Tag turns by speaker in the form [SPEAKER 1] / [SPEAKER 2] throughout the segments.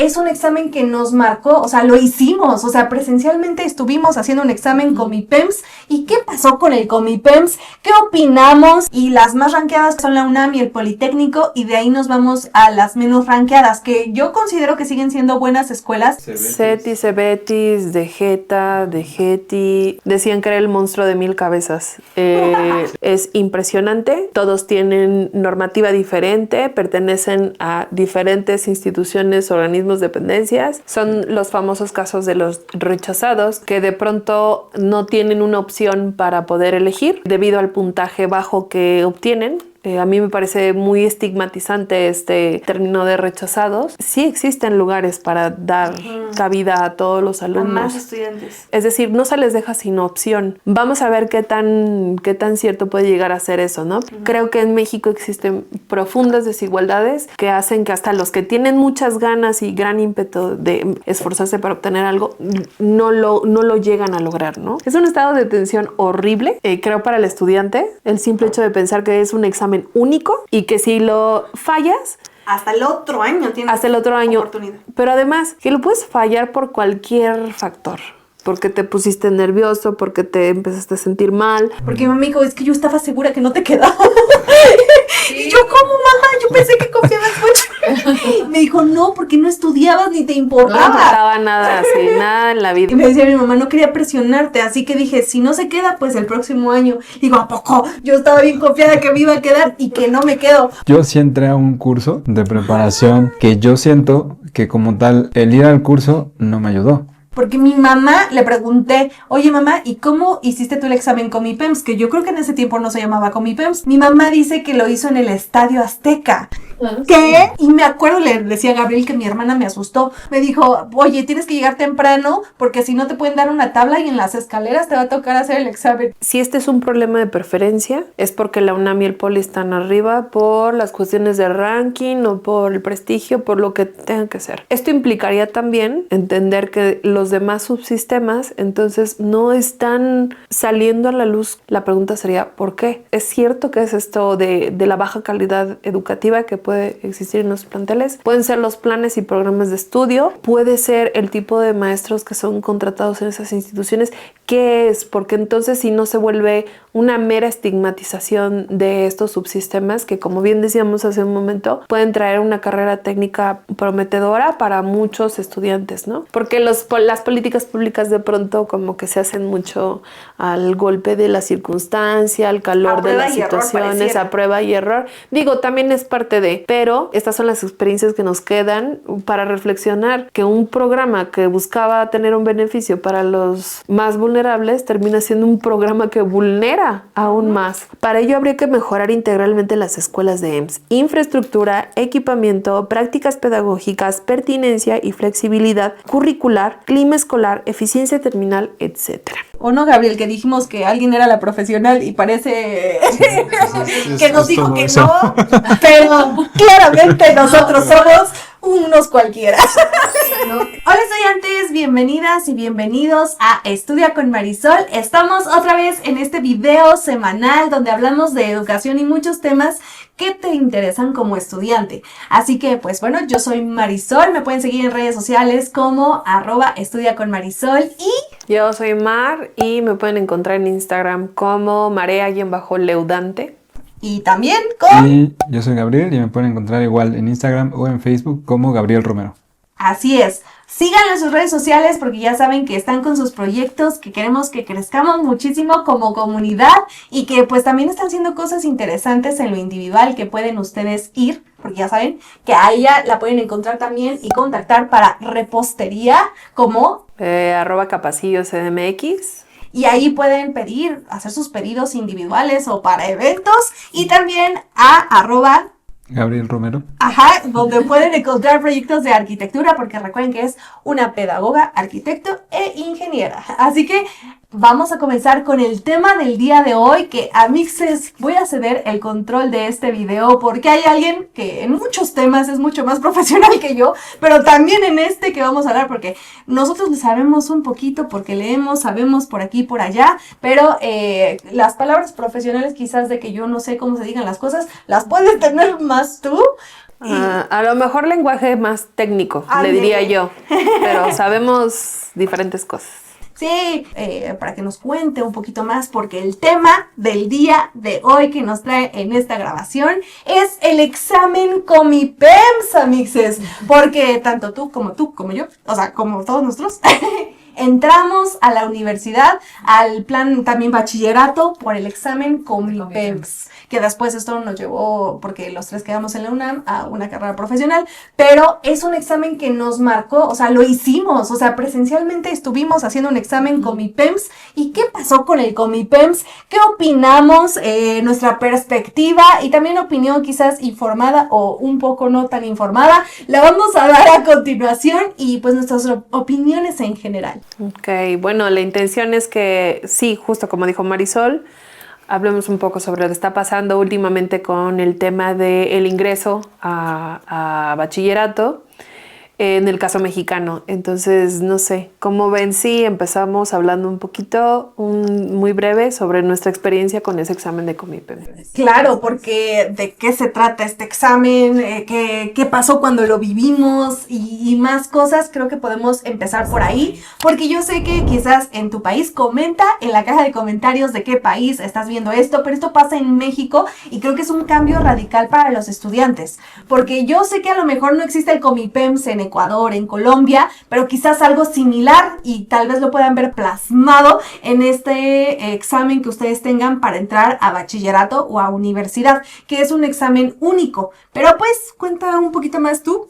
[SPEAKER 1] es un examen que nos marcó, o sea, lo hicimos, o sea, presencialmente estuvimos haciendo un examen Comipems. ¿Y qué pasó con el Comipems? ¿Qué opinamos? Y las más rankeadas son la UNAM y el Politécnico, y de ahí nos vamos a las menos rankeadas, que yo considero que siguen siendo buenas escuelas.
[SPEAKER 2] CETIS, CEBETIS, DGETA, DGETI, decían que era el monstruo de 1000 cabezas. Es impresionante, todos tienen normativa diferente, pertenecen a diferentes instituciones, organismos, dependencias. Son los famosos casos de los rechazados que de pronto no tienen una opción para poder elegir debido al puntaje bajo que obtienen. A mí me parece muy estigmatizante este término de rechazados. Sí existen lugares para dar cabida a todos los alumnos.
[SPEAKER 1] A más estudiantes.
[SPEAKER 2] Es decir, no se les deja sin opción. Vamos a ver qué tan cierto puede llegar a ser eso, ¿no? Creo que en México existen profundas desigualdades que hacen que hasta los que tienen muchas ganas y gran ímpetu de esforzarse para obtener algo, no lo llegan a lograr, ¿no? Es un estado de tensión horrible, creo, para el estudiante. El simple hecho de pensar que es un examen único y que si lo fallas
[SPEAKER 1] hasta el otro año tienes oportunidad.
[SPEAKER 2] Pero además que lo puedes fallar por cualquier factor. Porque te pusiste nervioso, porque te empezaste a sentir mal.
[SPEAKER 1] Porque mi mamá me dijo, es que yo estaba segura que no te quedaba. Sí. Y yo, ¿cómo, mamá? Yo pensé que confiabas mucho. Me dijo, no, porque no estudiabas ni te importaba.
[SPEAKER 2] No importaba nada, así, nada en la vida.
[SPEAKER 1] Y me decía mi mamá, no quería presionarte, así que dije, si no se queda, pues el próximo año. Digo, ¿a poco? Yo estaba bien confiada que me iba a quedar y que no me quedo.
[SPEAKER 3] Yo sí entré a un curso de preparación que yo siento que como tal, el ir al curso no me ayudó.
[SPEAKER 1] Porque mi mamá le pregunté, oye mamá, ¿y cómo hiciste tú el examen Comipems? Que yo creo que en ese tiempo no se llamaba Comipems. Mi mamá dice que lo hizo en el Estadio Azteca. ¿Qué? Y me acuerdo, le decía a Gabriel que mi hermana me asustó. Me dijo, oye, tienes que llegar temprano porque si no te pueden dar una tabla y en las escaleras te va a tocar hacer el examen.
[SPEAKER 2] Si este es un problema de preferencia, es porque la UNAM y el Poli están arriba por las cuestiones de ranking o por el prestigio, por lo que tengan que ser. Esto implicaría también entender que los demás subsistemas entonces no están saliendo a la luz. La pregunta sería, ¿por qué? ¿Es cierto que es esto de la baja calidad educativa que puede existir en los planteles? Pueden ser los planes y programas de estudio, puede ser el tipo de maestros que son contratados en esas instituciones. ¿Qué es? Porque entonces si no se vuelve una mera estigmatización de estos subsistemas que, como bien decíamos hace un momento, pueden traer una carrera técnica prometedora para muchos estudiantes, ¿no? Porque las políticas públicas de pronto como que se hacen mucho al golpe de la circunstancia, al calor de las situaciones, a prueba y error. Digo, también es parte de, pero estas son las experiencias que nos quedan para reflexionar que un programa que buscaba tener un beneficio para los más vulnerables termina siendo un programa que vulnera aún más. Para ello habría que mejorar integralmente las escuelas de EMS: infraestructura, equipamiento, prácticas pedagógicas, pertinencia y flexibilidad curricular, clima escolar, eficiencia terminal, etc.
[SPEAKER 1] ¿O no, Gabriel, que dijimos que alguien era la profesional y parece que nos dijo que no? Pero claramente nosotros somos unos cualquiera. Hola estudiantes, bienvenidas y bienvenidos a Estudia con Marisol. Estamos otra vez en este video semanal donde hablamos de educación y muchos temas que te interesan como estudiante. Así que, pues bueno, yo soy Marisol, me pueden seguir en redes sociales como @estudiaconmarisol y...
[SPEAKER 2] Yo soy Mar y me pueden encontrar en Instagram como marea_leudante.
[SPEAKER 1] Y también con...
[SPEAKER 3] Y yo soy Gabriel y me pueden encontrar igual en Instagram o en Facebook como Gabriel Romero.
[SPEAKER 1] Así es. Síganlo en sus redes sociales porque ya saben que están con sus proyectos, que queremos que crezcamos muchísimo como comunidad y que pues también están haciendo cosas interesantes en lo individual que pueden ustedes ir, porque ya saben que a ella la pueden encontrar también y contactar para repostería como...
[SPEAKER 2] @capacilloscdmx.
[SPEAKER 1] Y ahí pueden hacer sus pedidos individuales o para eventos y también a
[SPEAKER 3] Gabriel Romero.
[SPEAKER 1] Ajá, donde pueden encontrar proyectos de arquitectura, porque recuerden que es una pedagoga, arquitecto e ingeniera. Así que vamos a comenzar con el tema del día de hoy, que a Mixes voy a ceder el control de este video, porque hay alguien que en muchos temas es mucho más profesional que yo, pero también en este que vamos a hablar, porque nosotros le sabemos un poquito, porque leemos, sabemos por aquí y por allá, pero las palabras profesionales quizás de que yo no sé cómo se digan las cosas, las puedes tener más tú.
[SPEAKER 2] A lo mejor lenguaje más técnico, le diría yo, pero sabemos diferentes cosas.
[SPEAKER 1] Sí, para que nos cuente un poquito más, porque el tema del día de hoy que nos trae en esta grabación es el examen Comipems, amixes, porque tanto tú, como yo, o sea, como todos nosotros, entramos a la universidad, al plan también bachillerato, por el examen Comipems, que después esto nos llevó, porque los tres quedamos en la UNAM, a una carrera profesional, pero es un examen que nos marcó, o sea, lo hicimos, o sea, presencialmente estuvimos haciendo un examen Comipems. ¿Y qué pasó con el Comipems? ¿Qué opinamos? Nuestra perspectiva y también opinión quizás informada o un poco no tan informada, la vamos a dar a continuación y pues nuestras opiniones en general.
[SPEAKER 2] Ok, bueno, la intención es que, sí, justo como dijo Marisol, hablemos un poco sobre lo que está pasando últimamente con el tema del ingreso a bachillerato en el caso mexicano. Entonces, no sé, ¿cómo ven si empezamos hablando un poquito, muy breve, sobre nuestra experiencia con ese examen de Comipems?
[SPEAKER 1] Claro, porque ¿de qué se trata este examen? ¿Qué pasó cuando lo vivimos? Y más cosas, creo que podemos empezar por ahí, porque yo sé que quizás en tu país, comenta en la caja de comentarios de qué país estás viendo esto, pero esto pasa en México y creo que es un cambio radical para los estudiantes, porque yo sé que a lo mejor no existe el Comipems en Ecuador, en Colombia, pero quizás algo similar y tal vez lo puedan ver plasmado en este examen que ustedes tengan para entrar a bachillerato o a universidad, que es un examen único. Pero pues cuenta un poquito más tú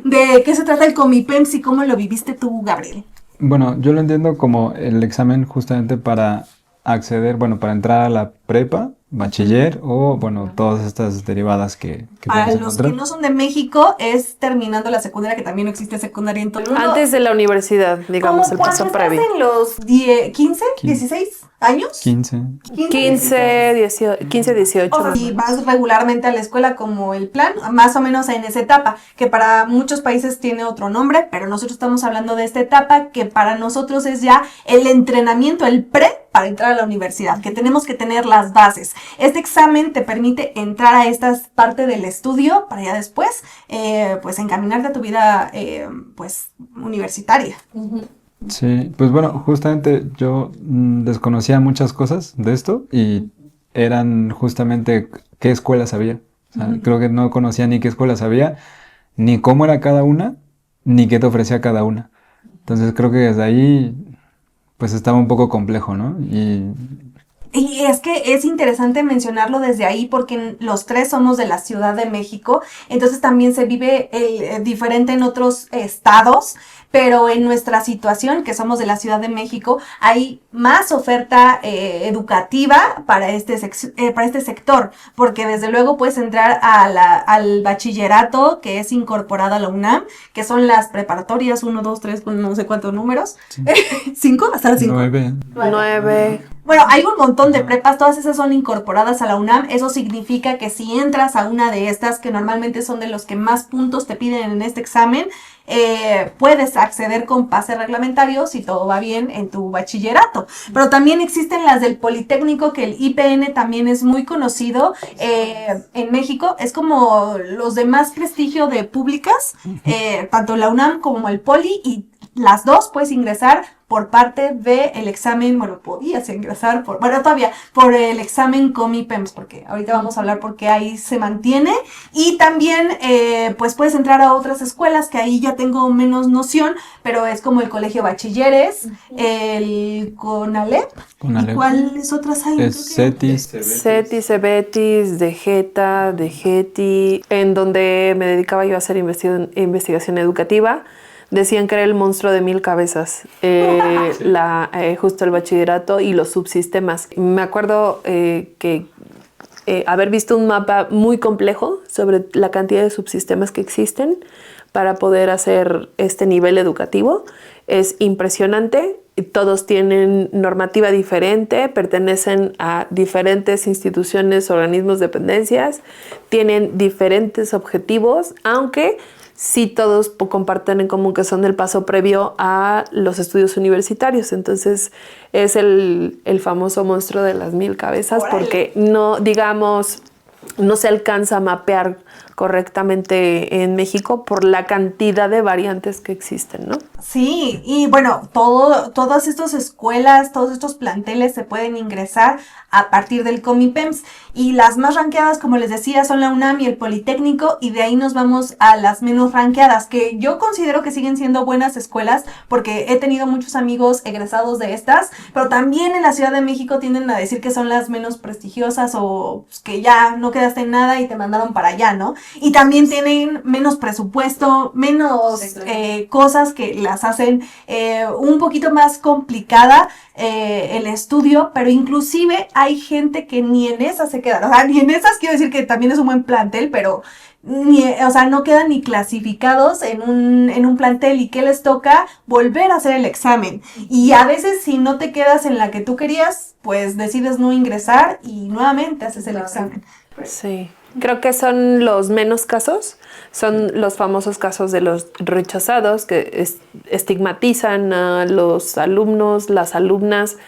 [SPEAKER 1] de qué se trata el Comipems y cómo lo viviste tú, Gabriel.
[SPEAKER 3] Bueno, yo lo entiendo como el examen justamente para acceder, bueno, para entrar a la prepa, bachiller o, bueno, todas estas derivadas que
[SPEAKER 1] Para
[SPEAKER 3] podemos
[SPEAKER 1] los
[SPEAKER 3] encontrar.
[SPEAKER 1] que no son de México, es terminando la secundaria, que también no existe secundaria en todo el mundo.
[SPEAKER 2] Antes de la universidad, digamos, el
[SPEAKER 1] ¿Cómo
[SPEAKER 2] paso
[SPEAKER 1] cuando
[SPEAKER 2] previo.
[SPEAKER 1] estás en los 10, 15, 16 años?
[SPEAKER 3] 15.
[SPEAKER 2] 15, 18.
[SPEAKER 1] O sea, si vas regularmente a la escuela como el plan, más o menos en esa etapa, que para muchos países tiene otro nombre, pero nosotros estamos hablando de esta etapa que para nosotros es ya el entrenamiento, el pre para entrar a la universidad, que tenemos que tener las bases. Este examen te permite entrar a esta parte del estudio para ya después, pues encaminarte a tu vida, pues universitaria.
[SPEAKER 3] Sí, pues bueno, justamente yo desconocía muchas cosas de esto y eran justamente qué escuelas había. O sea, creo que no conocía ni qué escuelas había, ni cómo era cada una, ni qué te ofrecía cada una. Entonces creo que desde ahí pues estaba un poco complejo, ¿no?
[SPEAKER 1] Y es que es interesante mencionarlo desde ahí porque los tres somos de la Ciudad de México, entonces también se vive diferente en otros estados, pero en nuestra situación, que somos de la Ciudad de México, hay más oferta educativa para este sector, porque desde luego puedes entrar al bachillerato que es incorporado a la UNAM, que son las preparatorias 1, 2, 3, no sé cuántos números, sí. 5, hasta las 5.
[SPEAKER 2] 9.
[SPEAKER 1] Bueno, hay un montón de prepas, todas esas son incorporadas a la UNAM. Eso significa que si entras a una de estas, que normalmente son de los que más puntos te piden en este examen, puedes acceder con pase reglamentario si todo va bien en tu bachillerato. Pero también existen las del Politécnico, que el IPN también es muy conocido en México. Es como los de más prestigio de públicas, tanto la UNAM como el Poli, y las dos puedes ingresar por parte del examen, bueno, podías ingresar todavía por el examen Comipems, porque ahorita vamos a hablar por qué ahí se mantiene, y también pues puedes entrar a otras escuelas que ahí ya tengo menos noción, pero es como el Colegio Bachilleres, el CONALEP. ¿Y cuáles otras hay?
[SPEAKER 3] Es CETIS,
[SPEAKER 2] CEBETIS, DGETA, en donde me dedicaba yo a hacer investigación educativa. Decían que era el monstruo de 1000 cabezas, justo el bachillerato y los subsistemas. Me acuerdo que haber visto un mapa muy complejo sobre la cantidad de subsistemas que existen para poder hacer este nivel educativo. Es impresionante. Todos tienen normativa diferente, pertenecen a diferentes instituciones, organismos, dependencias, tienen diferentes objetivos, aunque sí todos comparten en común que son el paso previo a los estudios universitarios. Entonces es el famoso monstruo de las 1000 cabezas. ¡Órale! Porque no, digamos, no se alcanza a mapear correctamente en México por la cantidad de variantes que existen, ¿no?
[SPEAKER 1] Sí, y bueno, todas estas escuelas, todos estos planteles se pueden ingresar a partir del Comipems, y las más rankeadas, como les decía, son la UNAM y el Politécnico, y de ahí nos vamos a las menos rankeadas, que yo considero que siguen siendo buenas escuelas, porque he tenido muchos amigos egresados de estas, pero también en la Ciudad de México tienden a decir que son las menos prestigiosas, o pues, que ya no quedaste en nada y te mandaron para allá, ¿no? Y también tienen menos presupuesto, menos cosas que las hacen un poquito más complicada el estudio, pero inclusive hay gente que ni en esas se queda, o sea, ni en esas, quiero decir que también es un buen plantel, pero o sea, no quedan ni clasificados en un plantel, y que les toca volver a hacer el examen, y a veces si no te quedas en la que tú querías, pues decides no ingresar y nuevamente haces el examen.
[SPEAKER 2] Sí. Creo que son los menos casos, son los famosos casos de los rechazados que estigmatizan a los alumnos, las alumnas,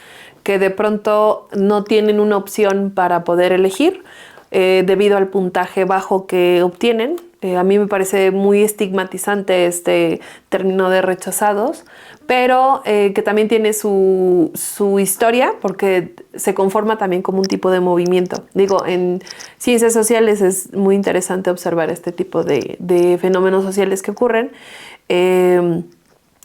[SPEAKER 2] que de pronto no tienen una opción para poder elegir debido al puntaje bajo que obtienen. A mí me parece muy estigmatizante este término de rechazados, pero que también tiene su historia, porque se conforma también como un tipo de movimiento. Digo, en ciencias sociales es muy interesante observar este tipo de fenómenos sociales que ocurren.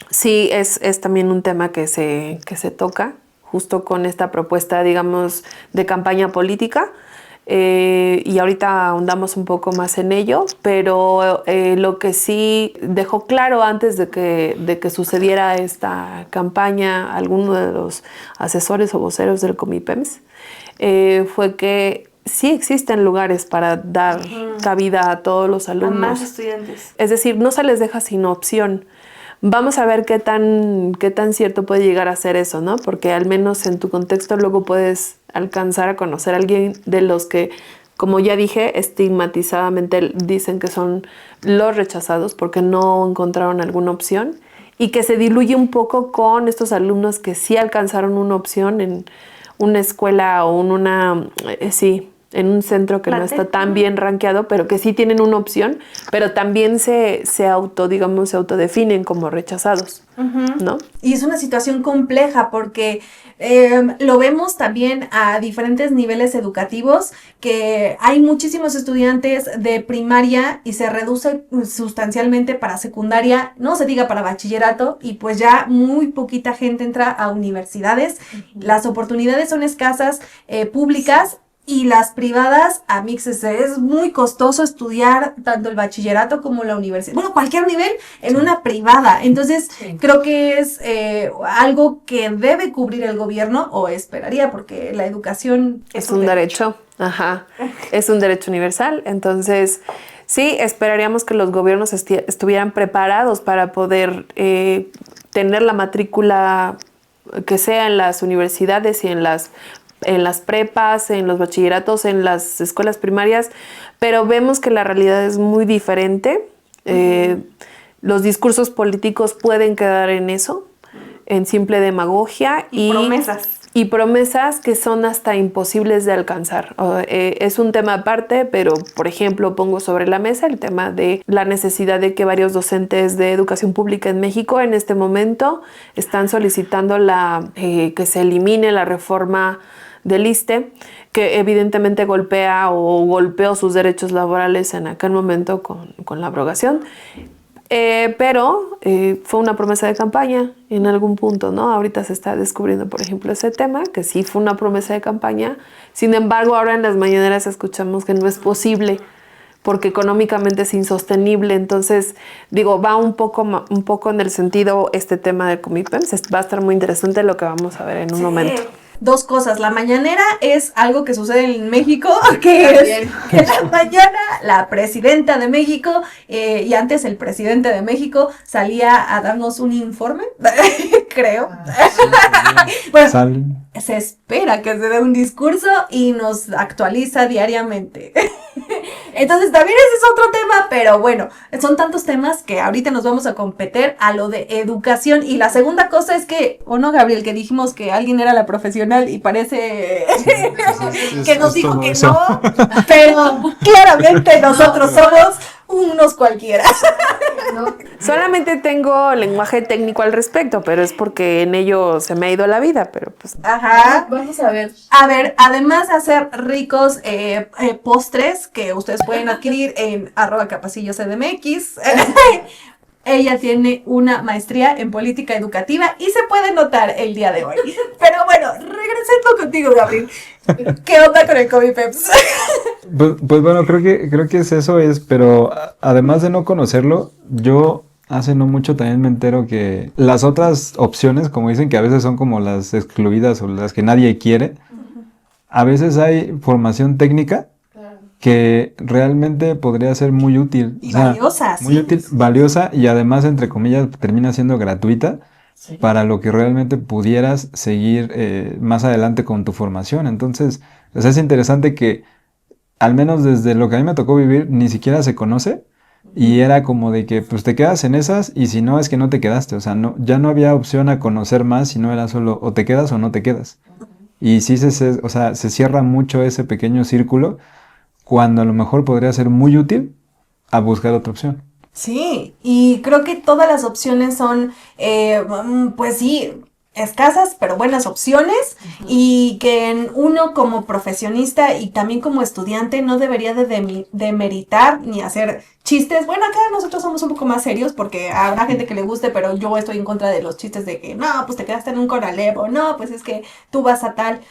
[SPEAKER 2] Sí, es también un tema que se toca justo con esta propuesta, digamos, de campaña política. Y ahorita ahondamos un poco más en ello, pero lo que sí dejó claro antes de que sucediera esta campaña alguno de los asesores o voceros del Comipems fue que sí existen lugares para dar cabida a todos los alumnos.
[SPEAKER 1] A más estudiantes.
[SPEAKER 2] Es decir, no se les deja sin opción. Vamos a ver qué tan cierto puede llegar a ser eso, ¿no? Porque al menos en tu contexto luego puedes alcanzar a conocer a alguien de los que, como ya dije, estigmatizadamente dicen que son los rechazados porque no encontraron alguna opción, y que se diluye un poco con estos alumnos que sí alcanzaron una opción en una escuela o en un centro que no está tan bien rankeado, pero que sí tienen una opción, pero también se autodefinen como rechazados, ¿no?
[SPEAKER 1] Y es una situación compleja porque lo vemos también a diferentes niveles educativos, que hay muchísimos estudiantes de primaria y se reduce sustancialmente para secundaria, no se diga para bachillerato, y pues ya muy poquita gente entra a universidades. Las oportunidades son escasas, públicas. Y las privadas, a mixes, es muy costoso estudiar tanto el bachillerato como la universidad. Bueno, cualquier nivel en una privada. Entonces, creo que es algo que debe cubrir el gobierno, o esperaría, porque la educación
[SPEAKER 2] es un derecho. Ajá, es un derecho universal. Entonces, sí, esperaríamos que los gobiernos estuvieran preparados para poder tener la matrícula que sea en las universidades y en las prepas, en los bachilleratos, en las escuelas primarias, pero vemos que la realidad es muy diferente. Los discursos políticos pueden quedar en eso, en simple demagogia y promesas que son hasta imposibles de alcanzar. Es un tema aparte, pero por ejemplo pongo sobre la mesa el tema de la necesidad de que varios docentes de educación pública en México en este momento están solicitando que se elimine la reforma del ISSSTE, que evidentemente golpeó sus derechos laborales en aquel momento con la abrogación. Pero fue una promesa de campaña en algún punto, ¿no? Ahorita se está descubriendo, por ejemplo, ese tema, que sí fue una promesa de campaña. Sin embargo, ahora en las mañaneras escuchamos que no es posible porque económicamente es insostenible. Entonces, digo, va un poco en el sentido este tema del Comipems. Va a estar muy interesante lo que vamos a ver en un momento.
[SPEAKER 1] Dos cosas. La mañanera es algo que sucede en México, que es que en la mañana la presidenta de México y antes el presidente de México salía a darnos un informe creo.
[SPEAKER 3] Sí,
[SPEAKER 1] Bueno,
[SPEAKER 3] salen.
[SPEAKER 1] se espera que se dé un discurso y nos actualiza diariamente. Entonces también ese es otro tema, pero bueno, son tantos temas que ahorita nos vamos a competir a lo de educación. Y la segunda cosa es que, ¿o no, Gabriel? Que dijimos que alguien era la profesional y parece que nos dijo que
[SPEAKER 3] eso.
[SPEAKER 1] no, pero claramente nosotros somos unos cualquiera.
[SPEAKER 2] Solamente tengo lenguaje técnico al respecto, pero es porque en ello se me ha ido la vida, pero pues...
[SPEAKER 1] Ajá.
[SPEAKER 4] Vamos a ver.
[SPEAKER 1] A ver, además de hacer ricos postres que ustedes pueden adquirir en @capacilloscdmx, ella tiene una maestría en política educativa y se puede notar el día de hoy. Pero bueno, regresando contigo, Gabriel. ¿Qué onda con el Comipems?
[SPEAKER 3] Pues bueno, creo que es eso, pero además de no conocerlo, yo hace no mucho también me entero que las otras opciones, como dicen, que a veces son como las excluidas o las que nadie quiere, a veces hay formación técnica que realmente podría ser muy útil.
[SPEAKER 1] Y
[SPEAKER 3] O sea,
[SPEAKER 1] valiosa,
[SPEAKER 3] muy
[SPEAKER 1] sí.
[SPEAKER 3] útil, valiosa y además, entre comillas, termina siendo gratuita
[SPEAKER 4] Sí.
[SPEAKER 3] para lo que realmente pudieras seguir más adelante con tu formación. Entonces, o sea, es interesante que, al menos desde lo que a mí me tocó vivir, ni siquiera se conoce y era como de que pues te quedas en esas y si no es que no te quedaste. O sea, no, ya no había opción a conocer más, sino era solo o te quedas o no te quedas. Y sí o sea, se cierra mucho ese pequeño círculo cuando a lo mejor podría ser muy útil a buscar otra opción.
[SPEAKER 1] Sí, y creo que todas las opciones son, pues sí, escasas, pero buenas opciones, y que uno como profesionista y también como estudiante no debería de demeritar ni hacer chistes. Bueno, acá nosotros somos un poco más serios porque habrá gente que le guste, pero yo estoy en contra de los chistes de que no, pues te quedaste en un Conalep, o no, pues es que tú vas a tal.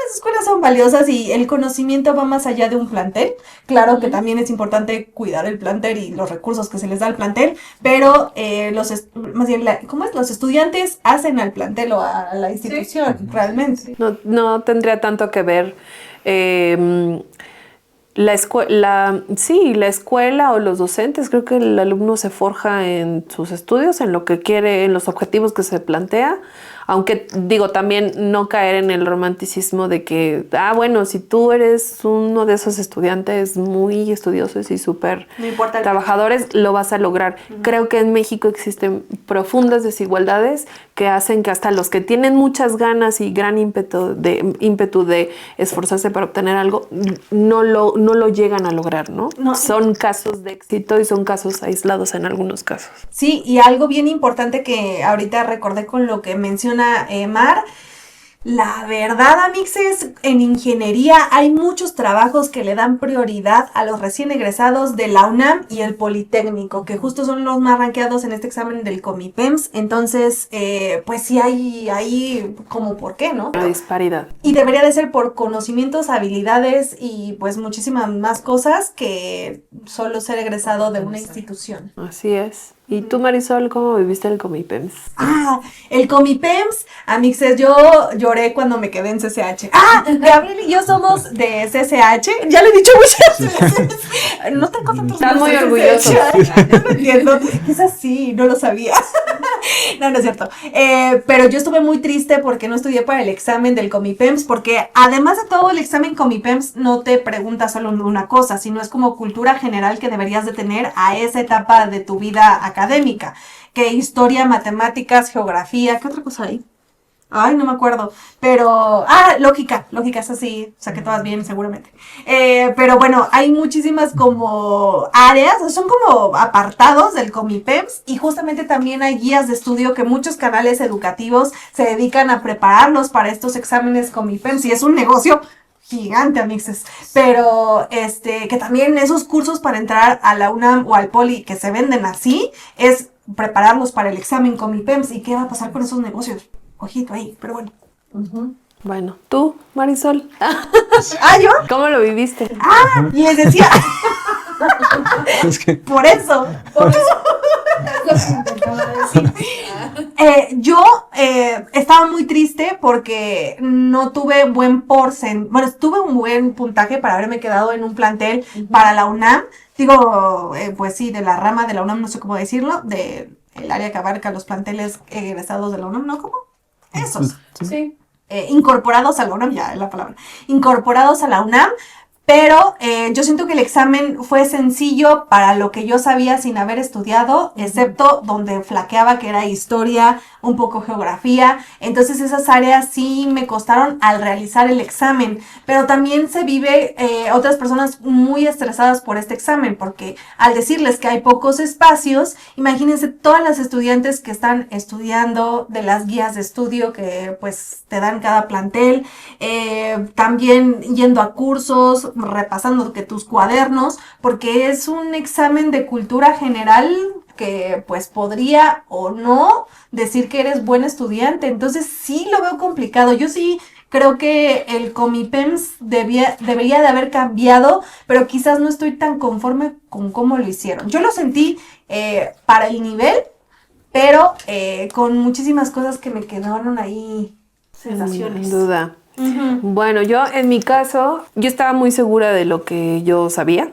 [SPEAKER 1] Las escuelas son valiosas y el conocimiento va más allá de un plantel. Claro que también es importante cuidar el plantel y los recursos que se les da al plantel, pero más bien, ¿cómo es? Los estudiantes hacen al plantel o a la institución, realmente.
[SPEAKER 2] No tendría tanto que ver la escuela o los docentes. Creo que el alumno se forja en sus estudios, en lo que quiere, en los objetivos que se plantea. Aunque digo, también no caer en el romanticismo de que, bueno, si tú eres uno de esos estudiantes muy estudiosos y súper trabajadores, lo vas a lograr. Creo que en México existen profundas desigualdades que hacen que hasta los que tienen muchas ganas y gran ímpetu de esforzarse para obtener algo, no lo llegan a lograr, ¿no? Son casos de éxito y son casos aislados en algunos casos.
[SPEAKER 1] Sí, y algo bien importante que ahorita recordé con lo que menciona Mar, la verdad, amixes, en ingeniería hay muchos trabajos que le dan prioridad a los recién egresados de la UNAM y el Politécnico, que justo son los más rankeados en este examen del Comipems. Entonces, pues sí hay ahí como por qué, ¿no?
[SPEAKER 2] La disparidad.
[SPEAKER 1] Y debería de ser por conocimientos, habilidades y pues muchísimas más cosas que solo ser egresado de una institución.
[SPEAKER 2] Así es. ¿Y tú, Marisol, cómo viviste el Comipems?
[SPEAKER 1] El Comipems, amixes, yo lloré cuando me quedé en CCH. Gabriel y yo somos de CCH, ya lo he dicho muchas veces. No tengo tantos.
[SPEAKER 2] Estás muy orgulloso.
[SPEAKER 1] Yo no entiendo, quizás sí, no lo sabía. No es cierto. Pero yo estuve muy triste porque no estudié para el examen del Comipems, porque además de todo el examen Comipems no te pregunta solo una cosa, sino es como cultura general que deberías de tener a esa etapa de tu vida académica, que historia, matemáticas, geografía, ¿qué otra cosa hay? Ay, no me acuerdo, pero, lógica, es así, saqué todas bien seguramente, pero bueno, hay muchísimas como áreas, son como apartados del Comipems y justamente también hay guías de estudio que muchos canales educativos se dedican a prepararlos para estos exámenes Comipems y es un negocio gigante, amixes, pero que también esos cursos para entrar a la UNAM o al Poli que se venden así, es prepararlos para el examen Comipems. ¿Y qué va a pasar con esos negocios? Ojito ahí, pero bueno.
[SPEAKER 2] Bueno, tú, Marisol.
[SPEAKER 1] ¿Yo?
[SPEAKER 2] ¿Cómo lo viviste?
[SPEAKER 1] Les decía.
[SPEAKER 3] Es que
[SPEAKER 1] Por eso. Yo estaba muy triste porque no tuve tuve un buen puntaje para haberme quedado en un plantel para la UNAM. Digo, pues sí, de la rama de la UNAM, no sé cómo decirlo, de el área que abarca los planteles egresados de la UNAM, ¿no? ¿Cómo? Esos.
[SPEAKER 2] Sí.
[SPEAKER 1] Incorporados a la UNAM, ya es la palabra, incorporados a la UNAM, pero yo siento que el examen fue sencillo para lo que yo sabía sin haber estudiado, excepto donde flaqueaba, que era historia, un poco geografía. Entonces esas áreas sí me costaron al realizar el examen, pero también se vive otras personas muy estresadas por este examen, porque al decirles que hay pocos espacios, imagínense todas las estudiantes que están estudiando, de las guías de estudio que pues te dan cada plantel, también yendo a cursos, repasando que tus cuadernos, porque es un examen de cultura general que pues podría o no decir que eres buen estudiante. Entonces sí lo veo complicado. Yo sí creo que el Comipems debería de haber cambiado, pero quizás no estoy tan conforme con cómo lo hicieron. Yo lo sentí para el nivel, pero con muchísimas cosas que me quedaron ahí, sensaciones.
[SPEAKER 2] Sin duda.
[SPEAKER 1] Uh-huh.
[SPEAKER 2] Bueno, yo en mi caso, yo estaba muy segura de lo que yo sabía,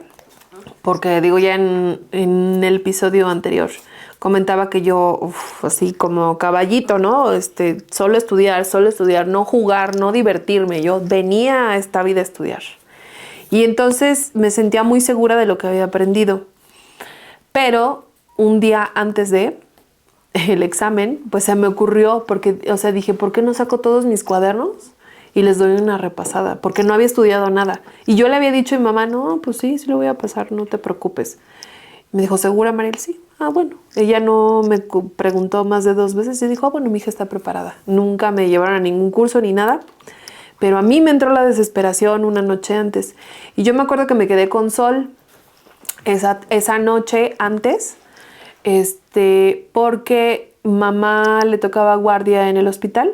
[SPEAKER 2] porque digo ya en el episodio anterior comentaba que yo, así como caballito, ¿no? Solo estudiar, no jugar, no divertirme. Yo venía a esta vida a estudiar. Y entonces me sentía muy segura de lo que había aprendido. Pero un día antes de el examen, pues se me ocurrió, porque, o sea, dije, ¿por qué no saco todos mis cuadernos y les doy una repasada? Porque no había estudiado nada. Y yo le había dicho a mi mamá, no, pues sí lo voy a pasar, no te preocupes. Me dijo, ¿segura, Mariel? Sí. Ah, bueno. Ella no me preguntó más de 2 veces y dijo, bueno, mi hija está preparada. Nunca me llevaron a ningún curso ni nada. Pero a mí me entró la desesperación una noche antes. Y yo me acuerdo que me quedé con Sol esa noche antes, porque mamá le tocaba guardia en el hospital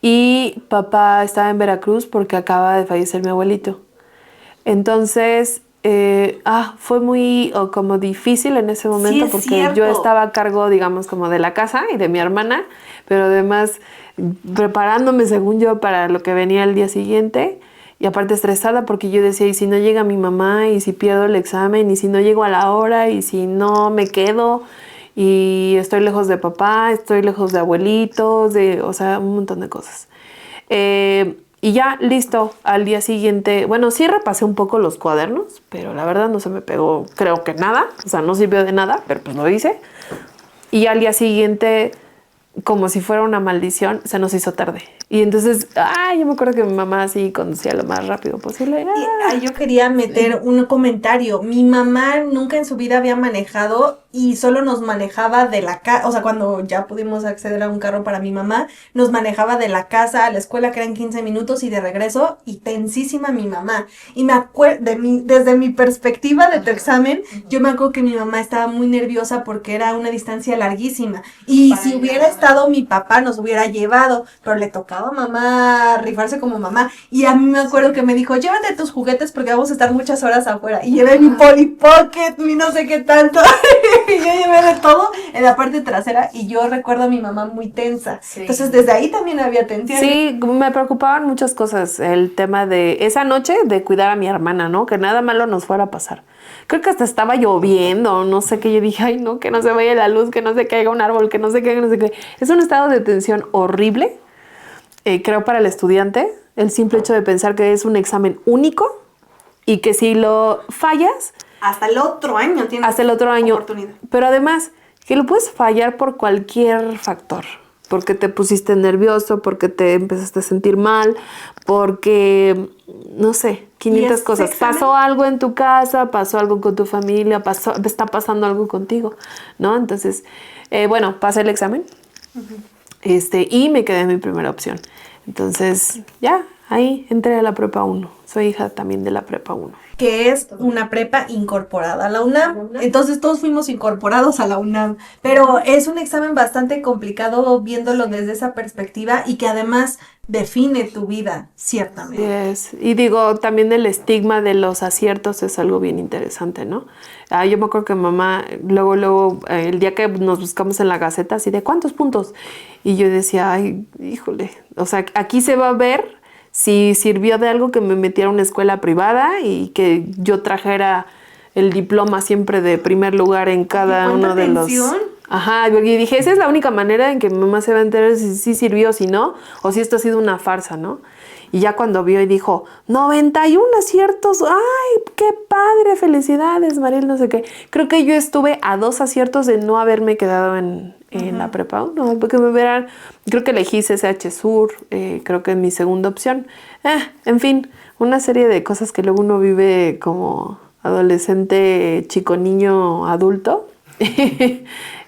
[SPEAKER 2] y papá estaba en Veracruz porque acaba de fallecer mi abuelito. Entonces, fue muy como difícil en ese momento,
[SPEAKER 1] Sí,
[SPEAKER 2] porque
[SPEAKER 1] cierto.
[SPEAKER 2] yo estaba a cargo, digamos, como de la casa y de mi hermana, pero además preparándome, según yo, para lo que venía el día siguiente. Y aparte estresada porque yo decía, ¿y si no llega mi mamá? ¿Y si pierdo el examen? ¿Y si no llego a la hora? ¿Y si no me quedo? Y estoy lejos de papá, estoy lejos de abuelitos, o sea, un montón de cosas. Y ya, listo, al día siguiente, bueno, sí repasé un poco los cuadernos, pero la verdad no se me pegó, creo que nada, o sea, no sirvió de nada, pero pues lo hice. Y al día siguiente, como si fuera una maldición, se nos hizo tarde. Y entonces, yo me acuerdo que mi mamá así conducía lo más rápido posible.
[SPEAKER 1] Yo quería meter un comentario. Mi mamá nunca en su vida había manejado y solo nos manejaba de la casa, o sea, cuando ya pudimos acceder a un carro para mi mamá, nos manejaba de la casa a la escuela, que eran 15 minutos, y de regreso, y tensísima mi mamá. Y me acuerdo, desde mi perspectiva de tu examen, yo me acuerdo que mi mamá estaba muy nerviosa porque era una distancia larguísima. Y si hubiera estado mi papá, nos hubiera llevado, pero le tocaba a mamá rifarse como mamá. Y a mí me acuerdo que me dijo, llévate tus juguetes porque vamos a estar muchas horas afuera. Y llevé mi Polly Pocket, mi no sé qué tanto. Y yo llevé de todo en la parte trasera y yo recuerdo a mi mamá muy tensa. Sí. Entonces desde ahí también había tensión.
[SPEAKER 2] Sí, me preocupaban muchas cosas. El tema de esa noche de cuidar a mi hermana, ¿no? Que nada malo nos fuera a pasar. Creo que hasta estaba lloviendo, no sé qué. Yo dije, ay no, que no se vaya la luz, que no se caiga un árbol, que no sé qué, que no sé qué. Es un estado de tensión horrible, creo, para el estudiante. El simple hecho de pensar que es un examen único y que si lo fallas,
[SPEAKER 1] hasta el otro año tienes oportunidad.
[SPEAKER 2] Pero además, que lo puedes fallar por cualquier factor. Porque te pusiste nervioso, porque te empezaste a sentir mal, porque, no sé, 500 cosas. Examen? Pasó algo en tu casa, pasó algo con tu familia, está pasando algo contigo, ¿no? Entonces, bueno, pasé el examen, y me quedé en mi primera opción. Entonces, ya, ahí entré a la prepa 1. Soy hija también de la prepa 1.
[SPEAKER 1] Que es una prepa incorporada a la UNAM. Entonces todos fuimos incorporados a la UNAM. Pero es un examen bastante complicado viéndolo desde esa perspectiva y que además define tu vida, ciertamente.
[SPEAKER 2] Yes. Y digo, también el estigma de los aciertos es algo bien interesante, ¿no? Yo me acuerdo que mamá, luego, el día que nos buscamos en la Gaceta, así de ¿cuántos puntos? Y yo decía, ay, híjole, o sea, aquí se va a ver si sirvió de algo que me metiera a una escuela privada y que yo trajera el diploma siempre de primer lugar en cada uno de los... Ajá, porque dije, esa es la única manera en que mi mamá se va a enterar si sí sirvió o si no, o si esto ha sido una farsa, ¿no? Y ya cuando vio y dijo, 91 aciertos, ¡ay, qué padre! Felicidades, Mariel, no sé qué. Creo que yo estuve a 2 aciertos de no haberme quedado en la prepa 1, porque me verán, creo que elegí CCH Sur, creo que es mi segunda opción. En fin, una serie de cosas que luego uno vive como adolescente, chico, niño, adulto.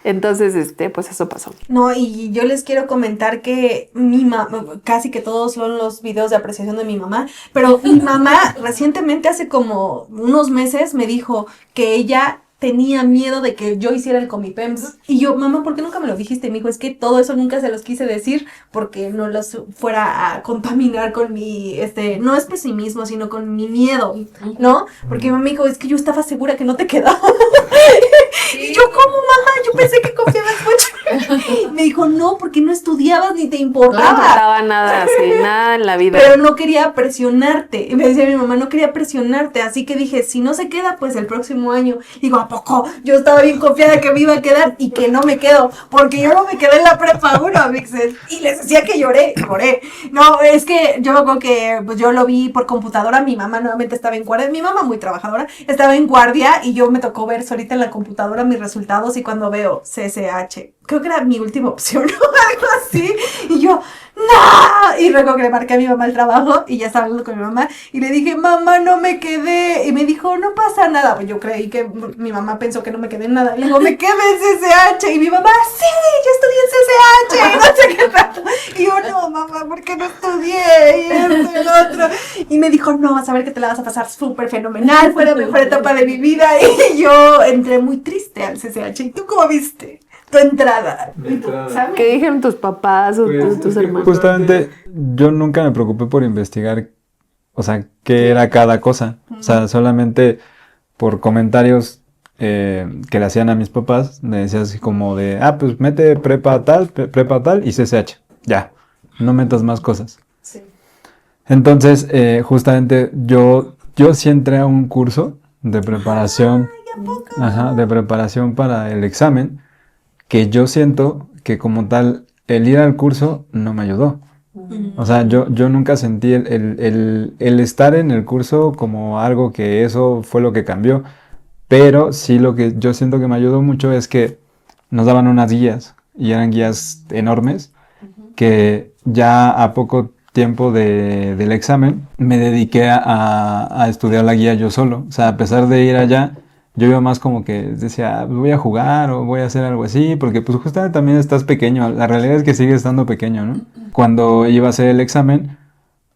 [SPEAKER 2] Entonces, pues eso pasó.
[SPEAKER 1] No, y yo les quiero comentar que mi mamá, casi que todos son los videos de apreciación de mi mamá, pero mi mamá recientemente, hace como unos meses, me dijo que ella tenía miedo de que yo hiciera el Comipems. Y yo, mamá, ¿por qué nunca me lo dijiste? Y me dijo, es que todo eso nunca se los quise decir porque no los fuera a contaminar con mi, no es pesimismo, sino con mi miedo, ¿no? Porque mi mamá me dijo, es que yo estaba segura que no te quedaba. Y yo, ¿cómo, mamá? Yo pensé que confiabas mucho. Me dijo, no, porque no estudiabas ni te importaba.
[SPEAKER 2] No me importaba nada, así, nada en la vida.
[SPEAKER 1] Pero no quería presionarte. Y me decía mi mamá, no quería presionarte. Así que dije, si no se queda, pues el próximo año. Digo, ¿a poco? Yo estaba bien confiada que me iba a quedar y que no me quedo. Porque yo no me quedé en la prepa 1, amixes. Y les decía que lloré. No, es que yo creo que pues, yo lo vi por computadora. Mi mamá nuevamente estaba en guardia. Mi mamá muy trabajadora. Estaba en guardia y yo me tocó ver solita en la computadora mis resultados. Y cuando veo CCH, creo que era mi última opción o algo así. Y yo, ¡no! Y luego que le marqué a mi mamá el trabajo y ya estaba hablando con mi mamá y le dije, mamá, no me quedé. Y me dijo, no pasa nada. Pues yo creí que mi mamá pensó que no me quedé en nada. Y le digo, me quedé en CCH. Y mi mamá, sí, yo estudié en CCH. Y no sé qué tanto. Y yo, no, mamá, ¿por qué no estudié? Y esto y lo otro. Y me dijo, no, vas a ver que te la vas a pasar súper fenomenal. Fue la mejor etapa de mi vida. Y yo entré muy triste al CCH. ¿Y tú cómo viste tu entrada?
[SPEAKER 3] ¿Sabes?
[SPEAKER 2] ¿Qué dijeron tus papás o
[SPEAKER 3] Pues,
[SPEAKER 2] tus hermanos?
[SPEAKER 3] Justamente yo nunca me preocupé por investigar, o sea, qué era cada cosa. O sea, solamente por comentarios que le hacían a mis papás, me decían así como de, pues mete prepa tal y CCH. Ya, no metas más cosas.
[SPEAKER 1] Sí.
[SPEAKER 3] Entonces, justamente yo sí entré a un curso de preparación, de preparación para el examen, que yo siento que como tal, el ir al curso no me ayudó. O sea, yo nunca sentí el estar en el curso como algo que eso fue lo que cambió, pero sí lo que yo siento que me ayudó mucho es que nos daban unas guías, y eran guías enormes, que ya a poco tiempo del examen me dediqué a estudiar la guía yo solo. O sea, a pesar de ir allá, yo iba más como que decía, voy a jugar o voy a hacer algo así, porque pues justamente también estás pequeño. La realidad es que sigues estando pequeño, ¿no? Cuando iba a hacer el examen,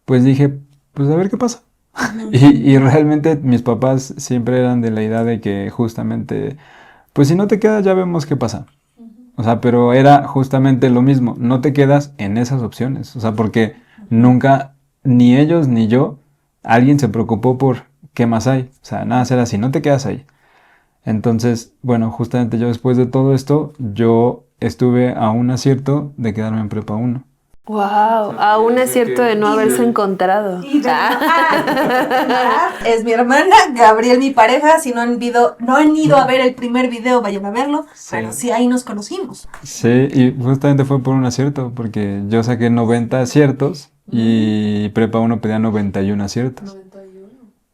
[SPEAKER 3] pues dije, pues a ver qué pasa. Y realmente mis papás siempre eran de la idea de que justamente, pues si no te quedas ya vemos qué pasa. O sea, pero era justamente lo mismo, no te quedas en esas opciones. O sea, porque nunca, ni ellos ni yo, alguien se preocupó por qué más hay. O sea, nada, será así, no te quedas ahí. Entonces, bueno, justamente yo después de todo esto, yo estuve a un acierto de quedarme en prepa 1.
[SPEAKER 2] Wow, aún es cierto de no haberse encontrado.
[SPEAKER 1] Es mi hermana, Gabriel mi pareja. Si no han ido a ver el primer video, vayan a verlo. Sí. Pero sí, ahí nos conocimos.
[SPEAKER 3] Sí, y justamente fue por un acierto, porque yo saqué 90 aciertos y prepa 1 pedía 91 aciertos. 91.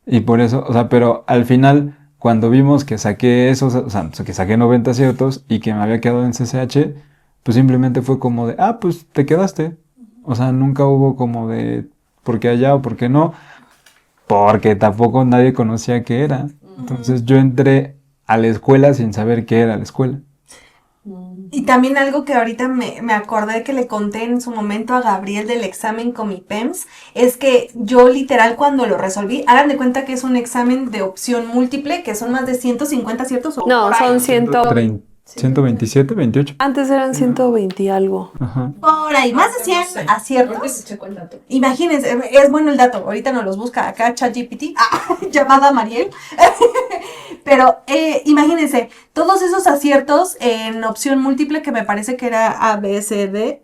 [SPEAKER 3] Y por eso, o sea, pero al final, cuando vimos que saqué esos, o sea, que saqué 90 aciertos y que me había quedado en CCH, pues simplemente fue como de, pues te quedaste. O sea, nunca hubo como de, ¿por qué allá o por qué no? Porque tampoco nadie conocía qué era. Entonces yo entré a la escuela sin saber qué era la escuela.
[SPEAKER 1] Y también algo que ahorita me acordé que le conté en su momento a Gabriel del examen Comipems, es que yo literal cuando lo resolví, hagan de cuenta que es un examen de opción múltiple, que son más de 150 aciertos.
[SPEAKER 2] No, son
[SPEAKER 3] 127, 28.
[SPEAKER 2] Antes eran 120 y algo.
[SPEAKER 3] Ajá.
[SPEAKER 1] Por ahí, más de 100 aciertos. Imagínense, es bueno el dato, ahorita nos los busca acá ChatGPT, llamada Mariel. Pero imagínense, todos esos aciertos en opción múltiple, que me parece que era A, B, C, D,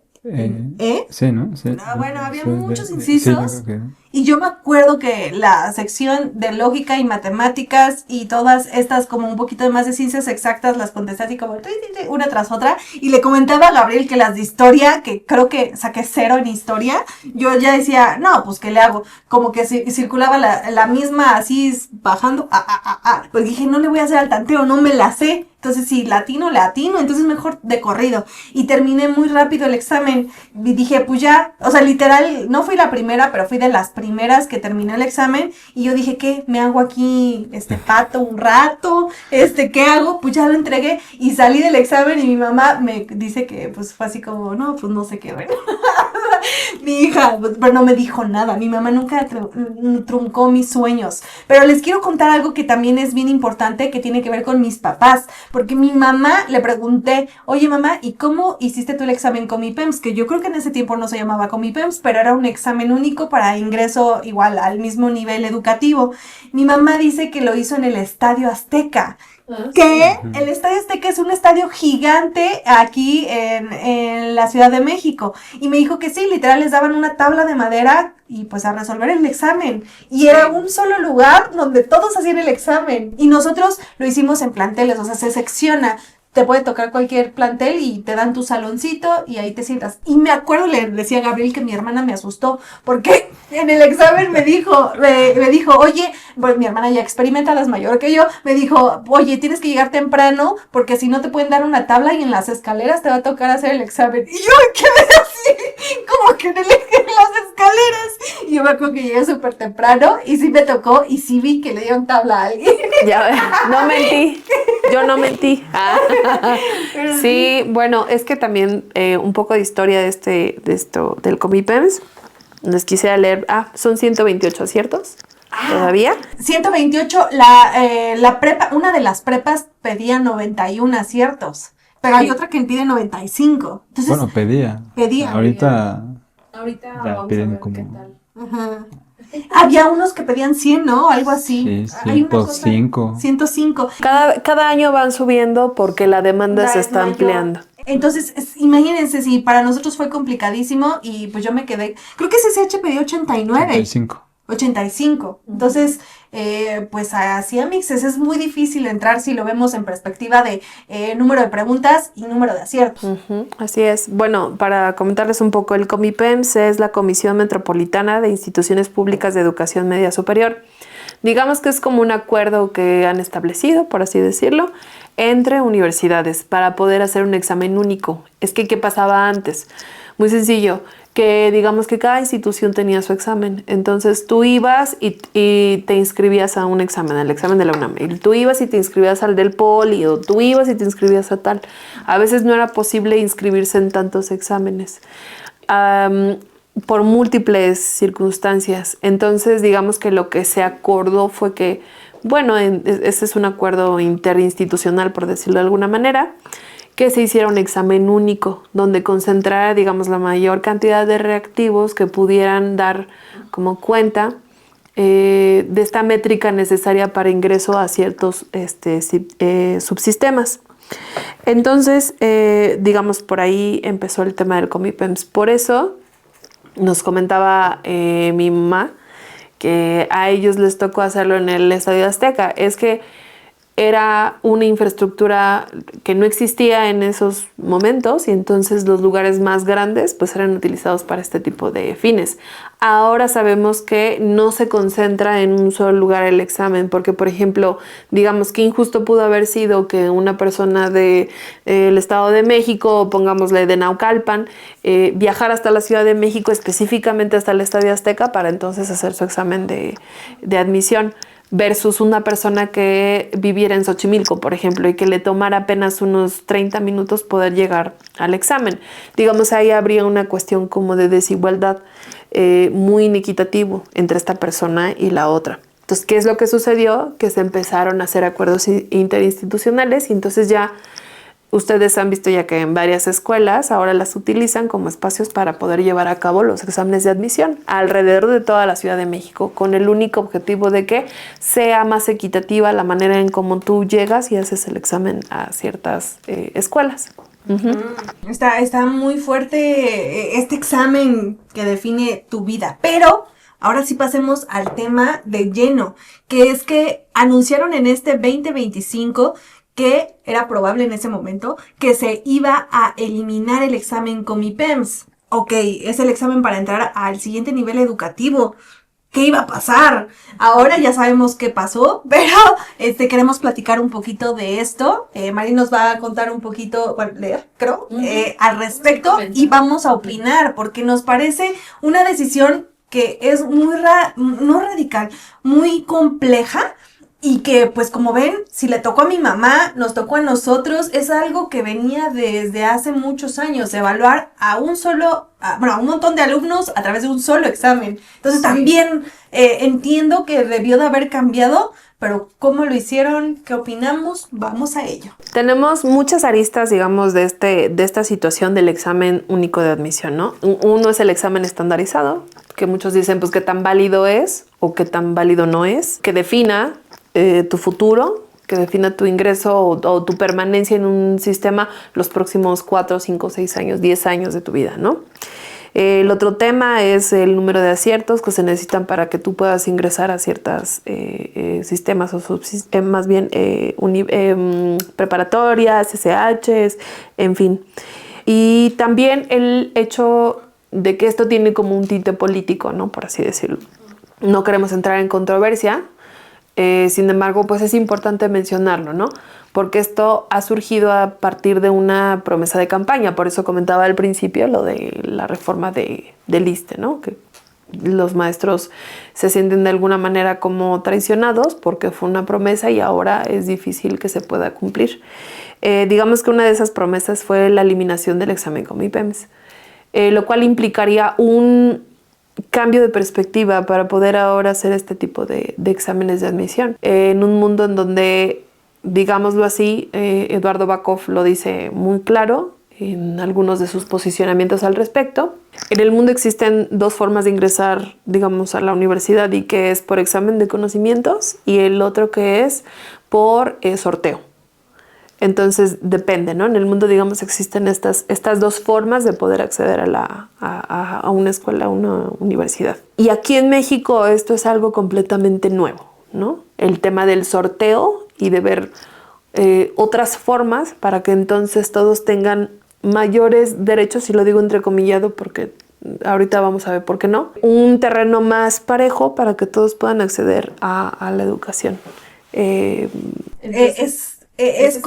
[SPEAKER 1] E.
[SPEAKER 3] Sí, ¿no? Sí.
[SPEAKER 1] Bueno, había muchos incisos.
[SPEAKER 3] Sí, yo creo que...
[SPEAKER 1] Y yo me acuerdo que la sección de lógica y matemáticas y todas estas como un poquito más de ciencias exactas las contesté así como una tras otra. Y le comentaba a Gabriel que las de historia, que creo que saqué 0 en historia, yo ya decía, no, pues ¿qué le hago? Como que circulaba la misma así bajando, pues dije, no le voy a hacer al tanteo, no me la sé. Entonces, si latino, entonces mejor de corrido. Y terminé muy rápido el examen. Y dije, pues ya, o sea, literal, no fui la primera, pero fui de las primeras que terminé el examen. Y yo dije, ¿qué? ¿Me hago aquí, pato un rato? ¿Qué hago? Pues ya lo entregué. Y salí del examen y mi mamá me dice que, pues, fue así como, no, pues no sé qué, bueno. Mi hija, pero no me dijo nada. Mi mamá nunca truncó mis sueños. Pero les quiero contar algo que también es bien importante, que tiene que ver con mis papás. Porque mi mamá le pregunté, oye mamá, ¿y cómo hiciste tú el examen Comipems? Que yo creo que en ese tiempo no se llamaba Comipems, pero era un examen único para ingreso igual al mismo nivel educativo. Mi mamá dice que lo hizo en el Estadio Azteca. Que el Estadio Azteca es un estadio gigante aquí en la Ciudad de México. Y me dijo que sí, literal les daban una tabla de madera y pues a resolver el examen. Y era un solo lugar donde todos hacían el examen. Y nosotros lo hicimos en planteles, o sea, se secciona. Te puede tocar cualquier plantel y te dan tu saloncito y ahí te sientas. Y me acuerdo, le decía a Gabriel que mi hermana me asustó porque en el examen me dijo, oye, pues mi hermana ya experimentada, es mayor que yo, me dijo, oye, tienes que llegar temprano porque si no te pueden dar una tabla y en las escaleras te va a tocar hacer el examen. Y yo me quedé así, como que en las escaleras. Y yo me acuerdo que llegué súper temprano y sí me tocó y sí vi que le dieron tabla a alguien.
[SPEAKER 2] Ya, no mentí. Yo no mentí. Sí, bueno, es que también un poco de historia de esto del Comipems. Les quisiera leer. Son 128 aciertos. ¿Todavía?
[SPEAKER 1] 128, la prepa, una de las prepas pedía 91 aciertos, pero hay otra que pide 95. Entonces,
[SPEAKER 3] bueno, pedía. Ahorita
[SPEAKER 2] vamos
[SPEAKER 3] piden
[SPEAKER 2] a ver
[SPEAKER 3] como...
[SPEAKER 2] qué tal.
[SPEAKER 1] Ajá. Había unos que pedían 100, ¿no? Algo así.
[SPEAKER 3] Sí,
[SPEAKER 1] Hay una cosa,
[SPEAKER 3] 105.
[SPEAKER 1] 105.
[SPEAKER 2] Cada año van subiendo porque la demanda se está ampliando.
[SPEAKER 1] Entonces, imagínense si para nosotros fue complicadísimo y pues yo me quedé, creo que SSH pedía 89. 85. Entonces, pues así, amixes, es muy difícil entrar si lo vemos en perspectiva de número de preguntas y número de aciertos.
[SPEAKER 2] Así es. Bueno, para comentarles un poco, el Comipems es la Comisión Metropolitana de Instituciones Públicas de Educación Media Superior. Digamos que es como un acuerdo que han establecido, por así decirlo, entre universidades para poder hacer un examen único. Es que, ¿qué pasaba antes? Muy sencillo, que digamos que cada institución tenía su examen. Entonces tú ibas y te inscribías a un examen, al examen de la UNAM. Y tú ibas y te inscribías al del Poli, o tú ibas y te inscribías a tal. A veces no era posible inscribirse en tantos exámenes. Por múltiples circunstancias. Entonces, digamos que lo que se acordó fue que, bueno, ese es un acuerdo interinstitucional, por decirlo de alguna manera, que se hiciera un examen único, donde concentrara, digamos, la mayor cantidad de reactivos que pudieran dar como cuenta de esta métrica necesaria para ingreso a ciertos subsistemas. Entonces, digamos, por ahí empezó el tema del Comipems. Por eso nos comentaba mi mamá que a ellos les tocó hacerlo en el Estadio Azteca. Es que era una infraestructura que no existía en esos momentos y entonces los lugares más grandes pues eran utilizados para este tipo de fines. Ahora sabemos que no se concentra en un solo lugar el examen porque, por ejemplo, digamos que injusto pudo haber sido que una persona del Estado de México, pongámosle de Naucalpan, viajara hasta la Ciudad de México, específicamente hasta el Estadio Azteca, para entonces hacer su examen de admisión. Versus una persona que viviera en Xochimilco, por ejemplo, y que le tomara apenas unos 30 minutos poder llegar al examen. Digamos, ahí habría una cuestión como de desigualdad muy inequitativo entre esta persona y la otra. Entonces, ¿qué es lo que sucedió? Que se empezaron a hacer acuerdos interinstitucionales y entonces ya ustedes han visto ya que en varias escuelas ahora las utilizan como espacios para poder llevar a cabo los exámenes de admisión alrededor de toda la Ciudad de México, con el único objetivo de que sea más equitativa la manera en cómo tú llegas y haces el examen a ciertas escuelas.
[SPEAKER 1] Está muy fuerte este examen que define tu vida, pero ahora sí pasemos al tema de lleno, que es que anunciaron en este 2025 que era probable en ese momento que se iba a eliminar el examen Comipems. Ok, es el examen para entrar al siguiente nivel educativo. ¿Qué iba a pasar? Ahora ya sabemos qué pasó, pero queremos platicar un poquito de esto. Mari nos va a contar un poquito, bueno, leer, creo, al respecto, y vamos a opinar, porque nos parece una decisión que es muy, no radical, muy compleja, y que, pues, como ven, si le tocó a mi mamá, nos tocó a nosotros, es algo que venía desde hace muchos años, evaluar a un montón de alumnos a través de un solo examen. Entonces, también entiendo que debió de haber cambiado, pero ¿cómo lo hicieron? ¿Qué opinamos? Vamos a ello.
[SPEAKER 2] Tenemos muchas aristas, digamos, de esta situación del examen único de admisión, ¿no? Uno es el examen estandarizado, que muchos dicen, pues, qué tan válido es o qué tan válido no es, que defina tu futuro, que defina tu ingreso o tu permanencia en un sistema los próximos 4, 5, 6 años, 10 años de tu vida, ¿no? El otro tema es el número de aciertos que se necesitan para que tú puedas ingresar a ciertos sistemas o más bien preparatorias, SHs, en fin. Y también el hecho de que esto tiene como un tinte político, ¿no? Por así decirlo. No queremos entrar en controversia. Sin embargo, pues es importante mencionarlo, ¿no? Porque esto ha surgido a partir de una promesa de campaña. Por eso comentaba al principio lo de la reforma del ISSSTE, ¿no? Que los maestros se sienten de alguna manera como traicionados porque fue una promesa y ahora es difícil que se pueda cumplir. Digamos que una de esas promesas fue la eliminación del examen Comipems, lo cual implicaría un cambio de perspectiva para poder ahora hacer este tipo de exámenes de admisión. En un mundo en donde, digámoslo así, Eduardo Bakov lo dice muy claro en algunos de sus posicionamientos al respecto. En el mundo existen dos formas de ingresar, digamos, a la universidad, y que es por examen de conocimientos y el otro que es por sorteo. Entonces depende, ¿no? En el mundo, digamos, existen estas dos formas de poder acceder a una escuela, a una universidad. Y aquí en México esto es algo completamente nuevo, ¿no? El tema del sorteo y de ver otras formas para que entonces todos tengan mayores derechos, y lo digo entrecomillado porque ahorita vamos a ver por qué no. Un terreno más parejo para que todos puedan acceder a la educación.
[SPEAKER 1] Es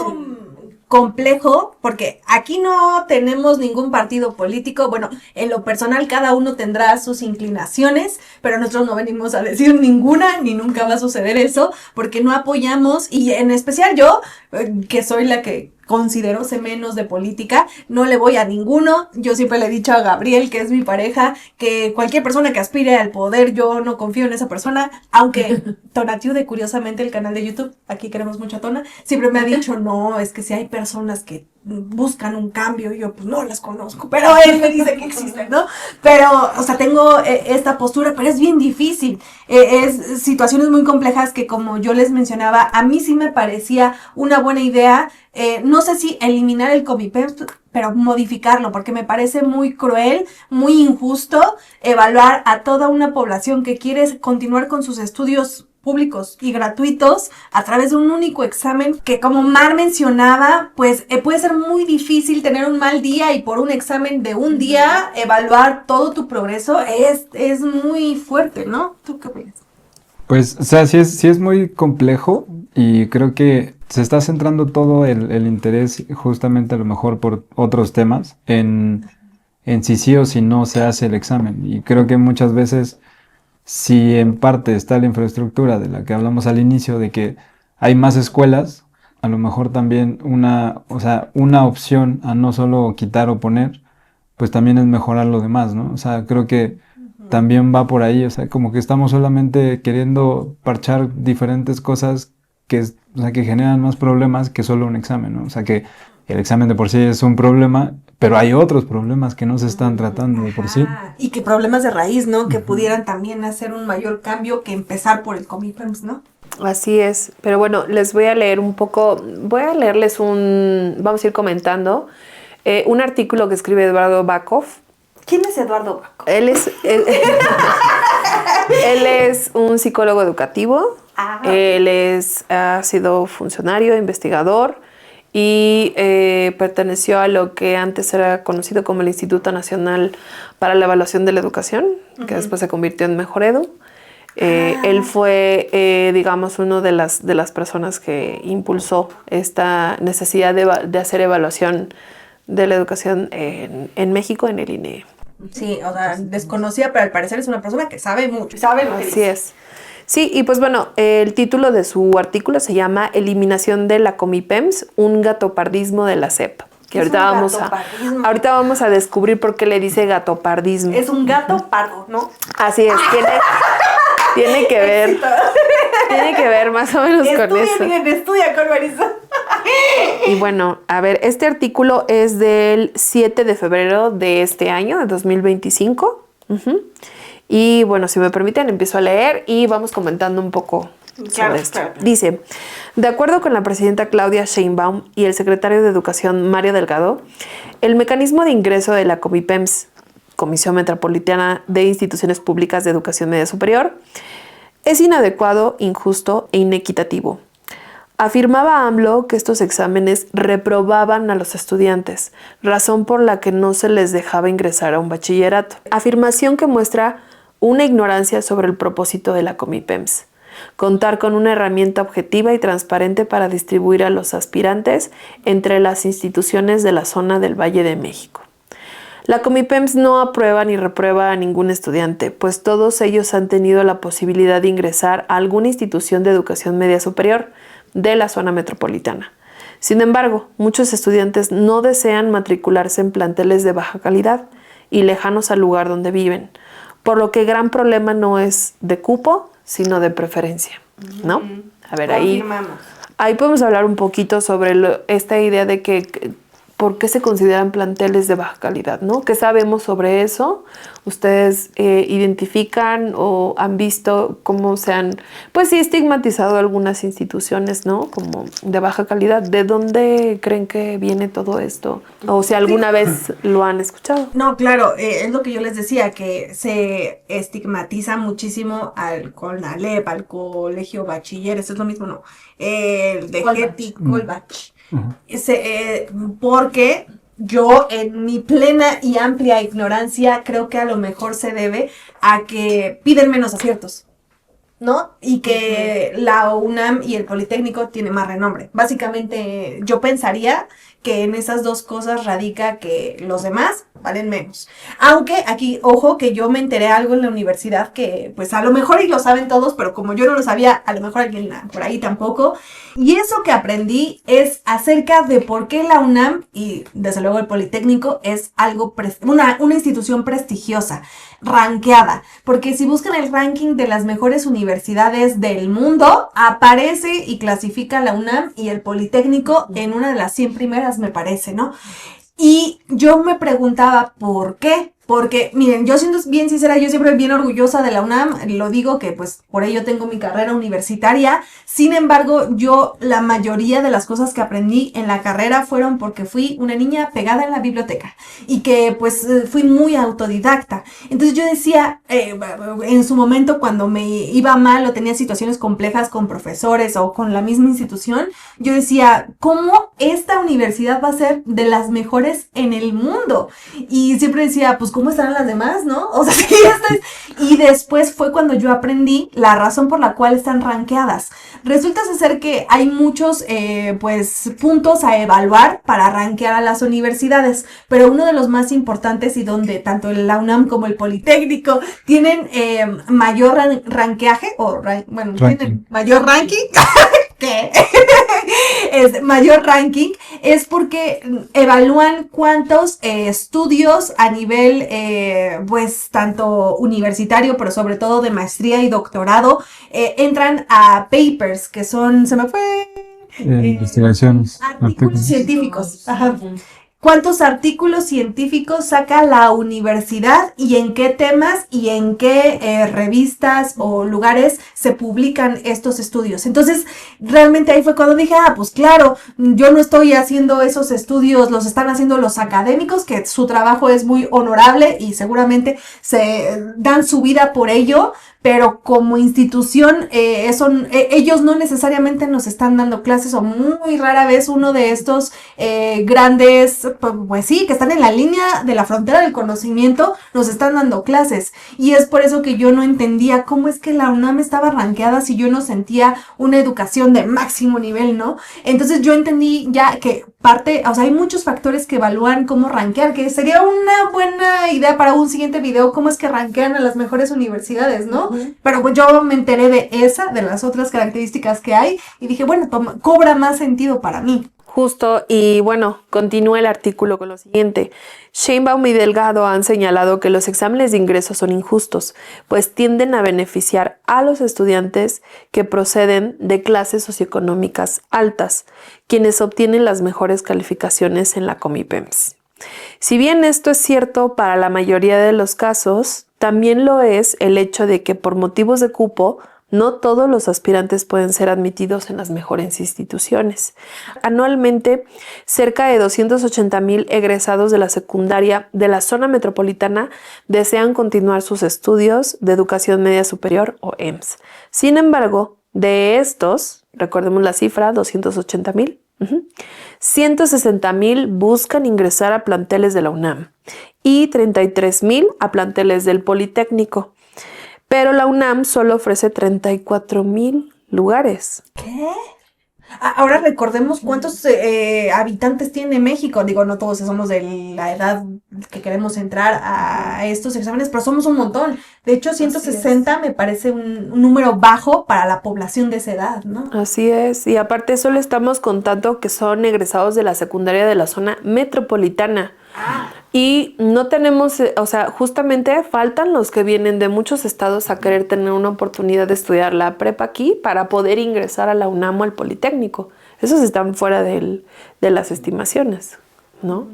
[SPEAKER 1] complejo porque aquí no tenemos ningún partido político. Bueno, en lo personal cada uno tendrá sus inclinaciones, pero nosotros no venimos a decir ninguna, ni nunca va a suceder eso, porque no apoyamos, y en especial yo, que soy la que considero sé menos de política, no le voy a ninguno. Yo siempre le he dicho a Gabriel, que es mi pareja, que cualquier persona que aspire al poder, yo no confío en esa persona, aunque Tonatiuh, curiosamente, el canal de YouTube, aquí queremos mucho a Tona, siempre me ha dicho, no, es que si hay personas que buscan un cambio, y yo pues no las conozco, pero él me dice que existen, ¿no? Pero, o sea, tengo esta postura, pero es bien difícil, es situaciones muy complejas que, como yo les mencionaba, a mí sí me parecía una buena idea, no sé si eliminar el Comipems, pero modificarlo, porque me parece muy cruel, muy injusto evaluar a toda una población que quiere continuar con sus estudios públicos y gratuitos a través de un único examen, que, como Mar mencionaba, pues puede ser muy difícil tener un mal día y por un examen de un día evaluar todo tu progreso. Es muy fuerte, ¿no? ¿Tú qué opinas?
[SPEAKER 3] Pues, o sea, sí es muy complejo, y creo que se está centrando todo el interés, justamente a lo mejor por otros temas, en si sí o si no se hace el examen. Y creo que muchas veces, si en parte está la infraestructura de la que hablamos al inicio, de que hay más escuelas, a lo mejor también una opción a no solo quitar o poner, pues también es mejorar lo demás, ¿no? O sea, creo que también va por ahí, o sea, como que estamos solamente queriendo parchar diferentes cosas que generan más problemas que solo un examen, ¿no? O sea, que el examen de por sí es un problema, pero hay otros problemas que no se están tratando de por sí.
[SPEAKER 1] Y que problemas de raíz, ¿no? Que pudieran también hacer un mayor cambio que empezar por el Comipems, ¿no?
[SPEAKER 2] Así es, pero bueno, les voy a leer un poco, vamos a ir comentando, un artículo que escribe Eduardo Bakov.
[SPEAKER 1] ¿Quién es Eduardo Bakov?
[SPEAKER 2] Él es... Él es un psicólogo educativo. Él ha sido funcionario, investigador y perteneció a lo que antes era conocido como el Instituto Nacional para la Evaluación de la Educación, que después se convirtió en Mejoredu. Él fue, digamos, uno de las personas que impulsó esta necesidad de hacer evaluación de la educación en México, en el INEE.
[SPEAKER 1] Sí, o sea, desconocía, pero al parecer es una persona que sabe mucho, sabe lo que
[SPEAKER 2] Así
[SPEAKER 1] dice.
[SPEAKER 2] es. Sí, y pues bueno, el título de su artículo se llama Eliminación de la Comipems, un gatopardismo de la SEP. Que ahorita vamos a descubrir por qué le dice gatopardismo.
[SPEAKER 1] Es un gato pardo, ¿no?
[SPEAKER 2] Así es, tiene que ver. Tiene que ver más o menos con eso.
[SPEAKER 1] Estudia con Marisa.
[SPEAKER 2] Y bueno, a ver, este artículo es del 7 de febrero de este año, de 2025. Y bueno, si me permiten, empiezo a leer y vamos comentando un poco sobre esto. Claro. Dice, de acuerdo con la presidenta Claudia Sheinbaum y el secretario de Educación Mario Delgado, el mecanismo de ingreso de la Comipems, Comisión Metropolitana de Instituciones Públicas de Educación Media Superior, es inadecuado, injusto e inequitativo. Afirmaba AMLO que estos exámenes reprobaban a los estudiantes, razón por la que no se les dejaba ingresar a un bachillerato. Afirmación que muestra una ignorancia sobre el propósito de la Comipems. Contar con una herramienta objetiva y transparente para distribuir a los aspirantes entre las instituciones de la zona del Valle de México. La Comipems no aprueba ni reprueba a ningún estudiante, pues todos ellos han tenido la posibilidad de ingresar a alguna institución de educación media superior de la zona metropolitana. Sin embargo, muchos estudiantes no desean matricularse en planteles de baja calidad y lejanos al lugar donde viven, por lo que el gran problema no es de cupo, sino de preferencia, ¿no? A ver, ahí podemos hablar un poquito sobre esta idea de que por qué se consideran planteles de baja calidad, ¿no? ¿Qué sabemos sobre eso? ¿Ustedes identifican o han visto cómo se han, pues sí, estigmatizado algunas instituciones, ¿no? Como de baja calidad. ¿De dónde creen que viene todo esto? O si alguna vez lo han escuchado.
[SPEAKER 1] No, claro, es lo que yo les decía, que se estigmatiza muchísimo al CONALEP, al colegio bachiller, eso es lo mismo, ¿no? El de Getty, Colbach. Porque yo en mi plena y amplia ignorancia creo que a lo mejor se debe a que piden menos aciertos, ¿no? Y que la UNAM y el Politécnico tienen más renombre. Básicamente yo pensaría que en esas dos cosas radica que los demás valen menos. Aunque aquí, ojo, que yo me enteré algo en la universidad que pues a lo mejor y lo saben todos, pero como yo no lo sabía, a lo mejor alguien por ahí tampoco. Y eso que aprendí es acerca de por qué la UNAM y desde luego el Politécnico es algo una institución prestigiosa, rankeada. Porque si buscan el ranking de las mejores universidades del mundo, aparece y clasifica la UNAM y el Politécnico en una de las 100 primeras, me parece, ¿no? Y yo me preguntaba por qué. Porque, miren, yo siendo bien sincera, yo siempre bien orgullosa de la UNAM, lo digo que pues por ello tengo mi carrera universitaria. Sin embargo, yo la mayoría de las cosas que aprendí en la carrera fueron porque fui una niña pegada en la biblioteca y que pues fui muy autodidacta. Entonces yo decía, en su momento cuando me iba mal o tenía situaciones complejas con profesores o con la misma institución, yo decía, ¿cómo esta universidad va a ser de las mejores en el mundo? Y siempre decía, pues ¿cómo estarán las demás, no? O sea, sí, y después fue cuando yo aprendí la razón por la cual están rankeadas. Resulta ser que hay muchos, pues, puntos a evaluar para rankear a las universidades, pero uno de los más importantes y donde tanto la UNAM como el Politécnico tienen mayor rankeaje, tienen mayor ranking, ¿qué? Es mayor ranking, es porque evalúan cuántos estudios a nivel, pues, tanto universitario, pero sobre todo de maestría y doctorado, entran a papers, que son, se me fue...
[SPEAKER 3] investigaciones.
[SPEAKER 1] Artículos científicos. Ajá. ¿Cuántos artículos científicos saca la universidad y en qué temas y en qué revistas o lugares se publican estos estudios? Entonces, realmente ahí fue cuando dije, pues claro, yo no estoy haciendo esos estudios, los están haciendo los académicos, que su trabajo es muy honorable y seguramente se dan su vida por ello, pero como institución, ellos no necesariamente nos están dando clases, o muy rara vez uno de estos grandes, pues sí, que están en la línea de la frontera del conocimiento, nos están dando clases. Y es por eso que yo no entendía cómo es que la UNAM estaba rankeada si yo no sentía una educación de máximo nivel, ¿no? Entonces yo entendí ya que hay muchos factores que evalúan cómo rankear, que sería una buena idea para un siguiente video, cómo es que rankean a las mejores universidades, ¿no? Pero pues yo me enteré de las otras características que hay, y dije, bueno, cobra más sentido para mí.
[SPEAKER 2] Justo, y bueno, continúa el artículo con lo siguiente. Sheinbaum y Delgado han señalado que los exámenes de ingreso son injustos, pues tienden a beneficiar a los estudiantes que proceden de clases socioeconómicas altas, quienes obtienen las mejores calificaciones en la Comipems. Si bien esto es cierto para la mayoría de los casos, también lo es el hecho de que por motivos de cupo, no todos los aspirantes pueden ser admitidos en las mejores instituciones. Anualmente, cerca de 280,000 egresados de la secundaria de la zona metropolitana desean continuar sus estudios de educación media superior o EMS. Sin embargo, de estos, recordemos la cifra, 280,000, 160,000 buscan ingresar a planteles de la UNAM y 33,000 a planteles del Politécnico. Pero la UNAM solo ofrece 34,000 lugares.
[SPEAKER 1] ¿Qué? Ahora recordemos cuántos habitantes tiene México. Digo, no todos somos de la edad que queremos entrar a estos exámenes, pero somos un montón. De hecho, 160 me parece un número bajo para la población de esa edad, ¿no?
[SPEAKER 2] Así es. Y aparte solo estamos contando que son egresados de la secundaria de la zona metropolitana. Y no tenemos, justamente faltan los que vienen de muchos estados a querer tener una oportunidad de estudiar la prepa aquí para poder ingresar a la UNAM o al Politécnico. Esos están fuera de las estimaciones, ¿no?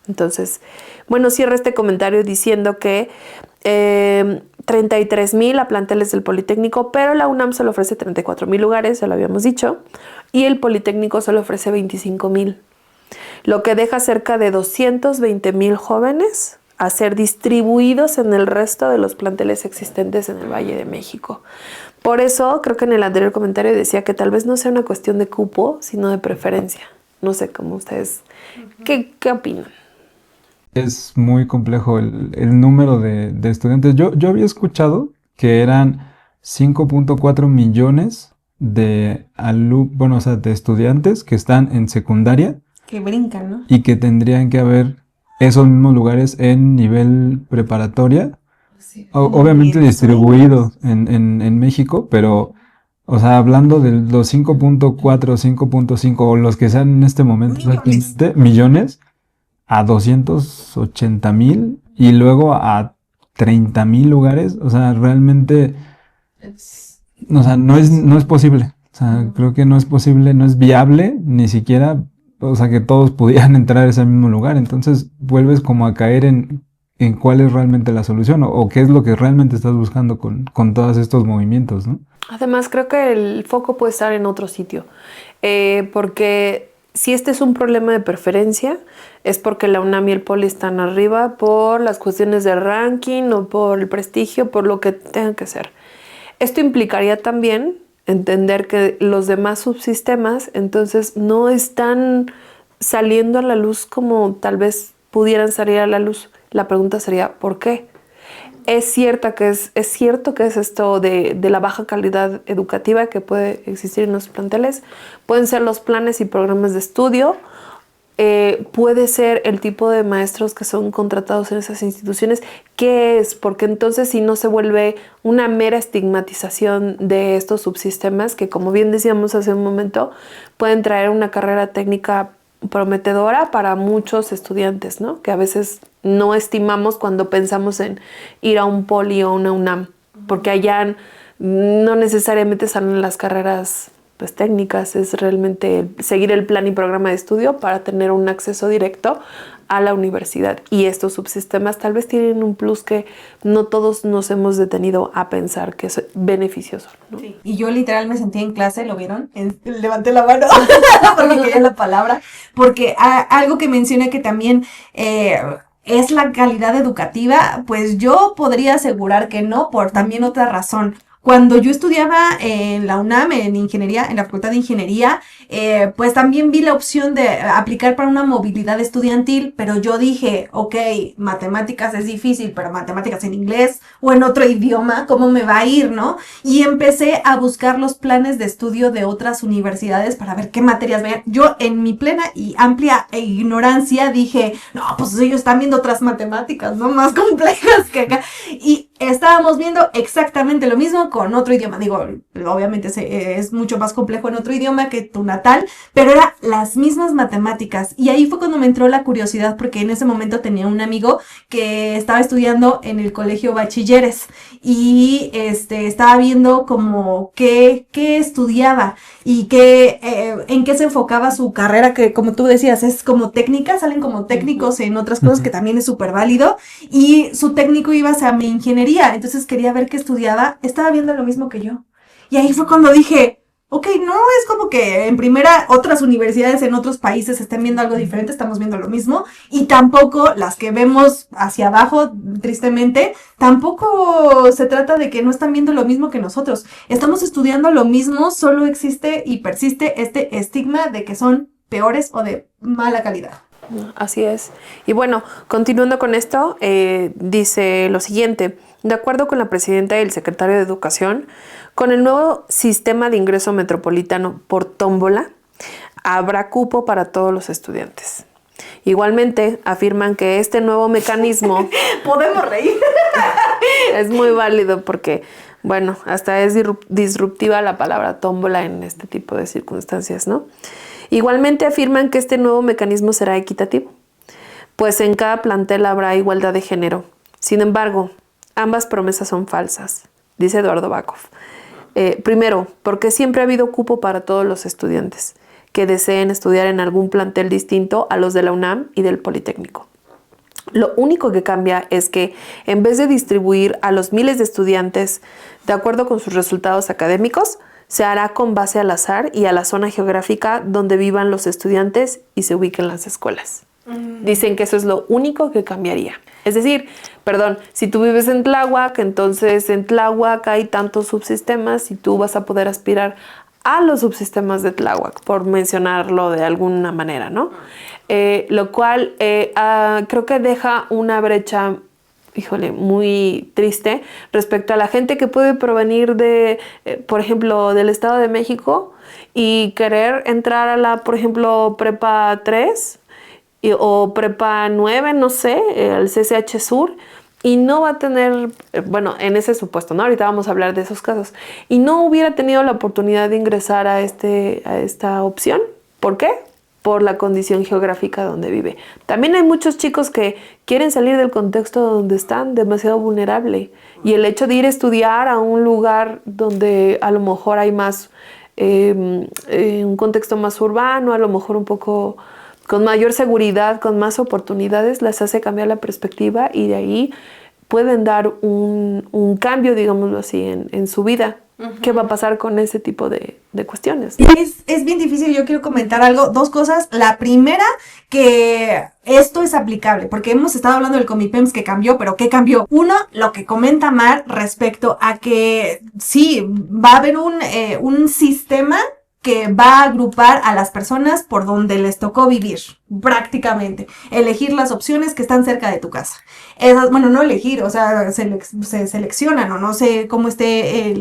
[SPEAKER 2] Entonces, bueno, cierro este comentario diciendo que 33,000 a planteles del Politécnico, pero la UNAM solo ofrece 34,000 lugares, ya lo habíamos dicho, y el Politécnico solo ofrece 25,000. Lo que deja cerca de 220,000 jóvenes a ser distribuidos en el resto de los planteles existentes en el Valle de México. Por eso, creo que en el anterior comentario decía que tal vez no sea una cuestión de cupo, sino de preferencia. No sé cómo ustedes, ¿qué opinan?
[SPEAKER 3] Es muy complejo el número de estudiantes. Yo había escuchado que eran 5.4 millones de estudiantes que están en secundaria.
[SPEAKER 1] Que brincan, ¿no?
[SPEAKER 3] Y que tendrían que haber esos mismos lugares en nivel preparatoria. Sí, obviamente distribuidos en México, pero, hablando de los 5.4, 5.5 o los que sean en este momento millones a 280,000 y luego a 30,000 lugares, realmente, no es posible. Creo que no es posible, no es viable, ni siquiera, que todos pudieran entrar a ese mismo lugar. Entonces vuelves como a caer en cuál es realmente la solución o qué es lo que realmente estás buscando con todos estos movimientos, ¿no?
[SPEAKER 2] Además, creo que el foco puede estar en otro sitio, porque si este es un problema de preferencia, es porque la UNAM y el Poli están arriba por las cuestiones de ranking o por el prestigio, por lo que tengan que ser. Esto implicaría también entender que los demás subsistemas entonces no están saliendo a la luz como tal vez pudieran salir a la luz. La pregunta sería, ¿por qué? Es cierto que es esto de la baja calidad educativa que puede existir en los planteles. Pueden ser los planes y programas de estudio. Puede ser el tipo de maestros que son contratados en esas instituciones. ¿Qué es? Porque entonces si no se vuelve una mera estigmatización de estos subsistemas que, como bien decíamos hace un momento, pueden traer una carrera técnica prometedora para muchos estudiantes, ¿no? Que a veces no estimamos cuando pensamos en ir a un Poli o una UNAM, porque allá no necesariamente salen las carreras pues técnicas, es realmente seguir el plan y programa de estudio para tener un acceso directo a la universidad. Y estos subsistemas tal vez tienen un plus que no todos nos hemos detenido a pensar que es beneficioso, ¿no?
[SPEAKER 1] Sí. Y yo literal me sentí en clase, ¿lo vieron? Levanté la mano porque quería la palabra, porque algo que menciona que también ¿es la calidad educativa? Pues yo podría asegurar que no, por también otra razón. Cuando yo estudiaba en la UNAM, en ingeniería, en la Facultad de Ingeniería, pues también vi la opción de aplicar para una movilidad estudiantil, pero yo dije, ok, matemáticas es difícil, pero matemáticas en inglés o en otro idioma, ¿cómo me va a ir, no? Y empecé a buscar los planes de estudio de otras universidades para ver qué materias veían. Yo, en mi plena y amplia ignorancia, dije, no, pues ellos están viendo otras matemáticas, ¿no? Más complejas que acá. Y estábamos viendo exactamente lo mismo con otro idioma. Digo, obviamente es mucho más complejo en otro idioma que tu natal, pero eran las mismas matemáticas. Y ahí fue cuando me entró la curiosidad, porque en ese momento tenía un amigo que estaba estudiando en el colegio bachilleres y estaba viendo como qué estudiaba y en qué se enfocaba su carrera, que como tú decías, es como técnica, salen como técnicos en otras cosas, que también es súper válido, y su técnico iba hacia mi ingeniería, entonces quería ver qué estudiaba, estaba viendo lo mismo que yo. Y ahí fue cuando dije, ok, no es como que en primera otras universidades en otros países estén viendo algo diferente, estamos viendo lo mismo, y tampoco las que vemos hacia abajo, tristemente, tampoco se trata de que no están viendo lo mismo que nosotros. Estamos estudiando lo mismo, solo existe y persiste este estigma de que son peores o de mala calidad.
[SPEAKER 2] Así es. Y bueno, continuando con esto, dice lo siguiente: de acuerdo con la presidenta y el secretario de Educación, con el nuevo sistema de ingreso metropolitano por tómbola, habrá cupo para todos los estudiantes. Igualmente, afirman que este nuevo mecanismo...
[SPEAKER 1] Podemos reír.
[SPEAKER 2] Es muy válido porque, bueno, hasta es disruptiva la palabra tómbola en este tipo de circunstancias, ¿no? Igualmente afirman que este nuevo mecanismo será equitativo, pues en cada plantel habrá igualdad de género. Sin embargo, ambas promesas son falsas, dice Eduardo Bakov. Primero, porque siempre ha habido cupo para todos los estudiantes que deseen estudiar en algún plantel distinto a los de la UNAM y del Politécnico. Lo único que cambia es que, en vez de distribuir a los miles de estudiantes de acuerdo con sus resultados académicos, se hará con base al azar y a la zona geográfica donde vivan los estudiantes y se ubiquen las escuelas. Dicen que eso es lo único que cambiaría. Es decir, si tú vives en Tláhuac, entonces en Tláhuac hay tantos subsistemas y tú vas a poder aspirar a los subsistemas de Tláhuac, por mencionarlo de alguna manera, ¿no? Lo cual creo que deja una brecha, muy triste respecto a la gente que puede provenir de, por ejemplo, del Estado de México y querer entrar a la, por ejemplo, Prepa 3 o Prepa 9, no sé, al CCH Sur, y no va a tener, en ese supuesto, ¿no? Ahorita vamos a hablar de esos casos, y no hubiera tenido la oportunidad de ingresar a esta opción. ¿Por qué? Por la condición geográfica donde vive. También hay muchos chicos que quieren salir del contexto donde están, demasiado vulnerable, y el hecho de ir a estudiar a un lugar donde a lo mejor hay más, un contexto más urbano, a lo mejor un poco con mayor seguridad, con más oportunidades, las hace cambiar la perspectiva, y de ahí pueden dar un cambio, digámoslo así, en su vida. ¿Qué va a pasar con ese tipo de cuestiones?
[SPEAKER 1] Es bien difícil. Yo quiero comentar algo, dos cosas. La primera, que esto es aplicable, porque hemos estado hablando del Comipems que cambió, pero ¿qué cambió? Uno, lo que comenta Mar respecto a que sí, va a haber un sistema que va a agrupar a las personas por donde les tocó vivir, prácticamente. Elegir las opciones que están cerca de tu casa. No elegir, o sea, se seleccionan, o no sé cómo esté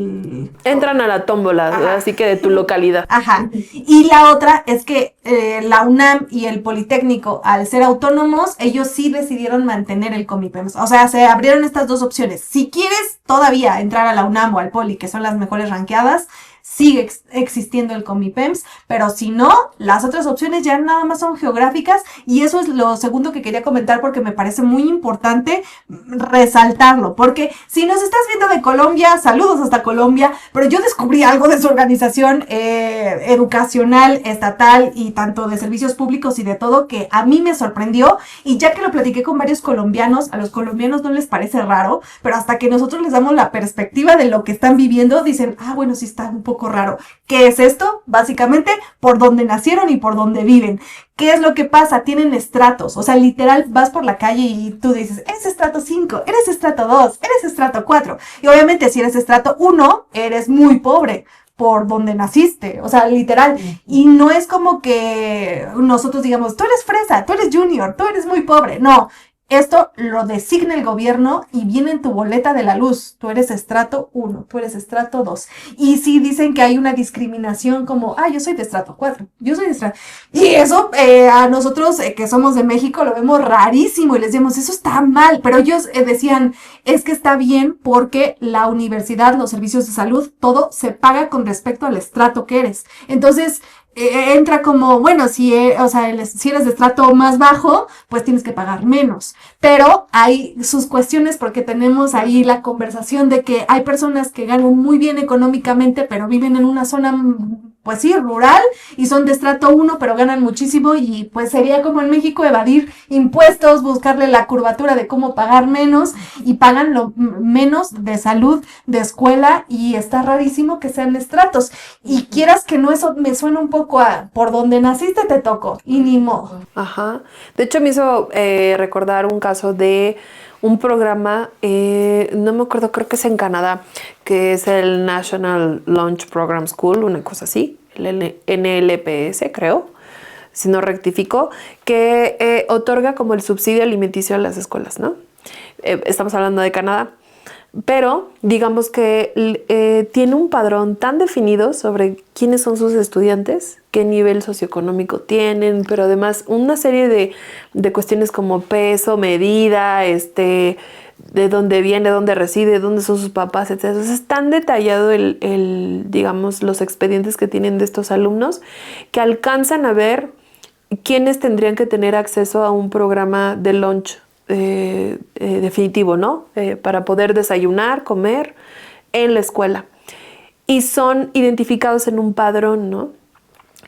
[SPEAKER 2] Entran a la tómbola, ajá, así que de tu localidad.
[SPEAKER 1] Ajá. Y la otra es que la UNAM y el Politécnico, al ser autónomos, ellos sí decidieron mantener el Comipems. O sea, se abrieron estas dos opciones. Si quieres todavía entrar a la UNAM o al Poli, que son las mejores rankeadas, sigue existiendo el Comipems, pero si no, las otras opciones ya nada más son geográficas, y eso es lo segundo que quería comentar, porque me parece muy importante resaltarlo, porque si nos estás viendo de Colombia, saludos hasta Colombia, pero yo descubrí algo de su organización educacional, estatal y tanto de servicios públicos y de todo, que a mí me sorprendió, y ya que lo platiqué con varios colombianos, a los colombianos no les parece raro, pero hasta que nosotros les damos la perspectiva de lo que están viviendo, dicen, bueno, sí está un poco poco raro. ¿Qué es esto? Básicamente, por donde nacieron y por donde viven. ¿Qué es lo que pasa? Tienen estratos, o sea, literal, vas por la calle y tú dices, eres estrato 5, eres estrato 2, eres estrato 4. Y obviamente si eres estrato 1, eres muy pobre por donde naciste, o sea, literal. Y no es como que nosotros digamos, tú eres fresa, tú eres junior, tú eres muy pobre. No, esto lo designa el gobierno y viene en tu boleta de la luz. Tú eres estrato 1, tú eres estrato 2. Y sí dicen que hay una discriminación como, yo soy de estrato 4, yo soy de estrato... Y eso a nosotros que somos de México lo vemos rarísimo y les decimos, eso está mal. Pero ellos decían, es que está bien porque la universidad, los servicios de salud, todo se paga con respecto al estrato que eres. Entonces, entra como, bueno, si eres de estrato más bajo, pues tienes que pagar menos. Pero hay sus cuestiones porque tenemos ahí la conversación de que hay personas que ganan muy bien económicamente, pero viven en una zona, pues sí, rural, y son de estrato 1, pero ganan muchísimo, y pues sería como en México evadir impuestos, buscarle la curvatura de cómo pagar menos, y pagan lo menos de salud, de escuela, y está rarísimo que sean estratos. Y quieras que no, eso me suena un poco a por donde naciste te tocó, y ni modo.
[SPEAKER 2] Ajá. De hecho, me hizo recordar un caso de un programa, no me acuerdo, creo que es en Canadá, que es el National Lunch Program School, una cosa así, el NLPS, creo, si no rectifico, que otorga como el subsidio alimenticio a las escuelas, ¿no? Estamos hablando de Canadá. Pero digamos que tiene un padrón tan definido sobre quiénes son sus estudiantes, qué nivel socioeconómico tienen, pero además una serie de cuestiones como peso, medida, de dónde viene, dónde reside, dónde son sus papás, etc. Entonces es tan detallado digamos, los expedientes que tienen de estos alumnos que alcanzan a ver quiénes tendrían que tener acceso a un programa de lunch definitivo, ¿no? Para poder desayunar, comer en la escuela. Y son identificados en un padrón, ¿no?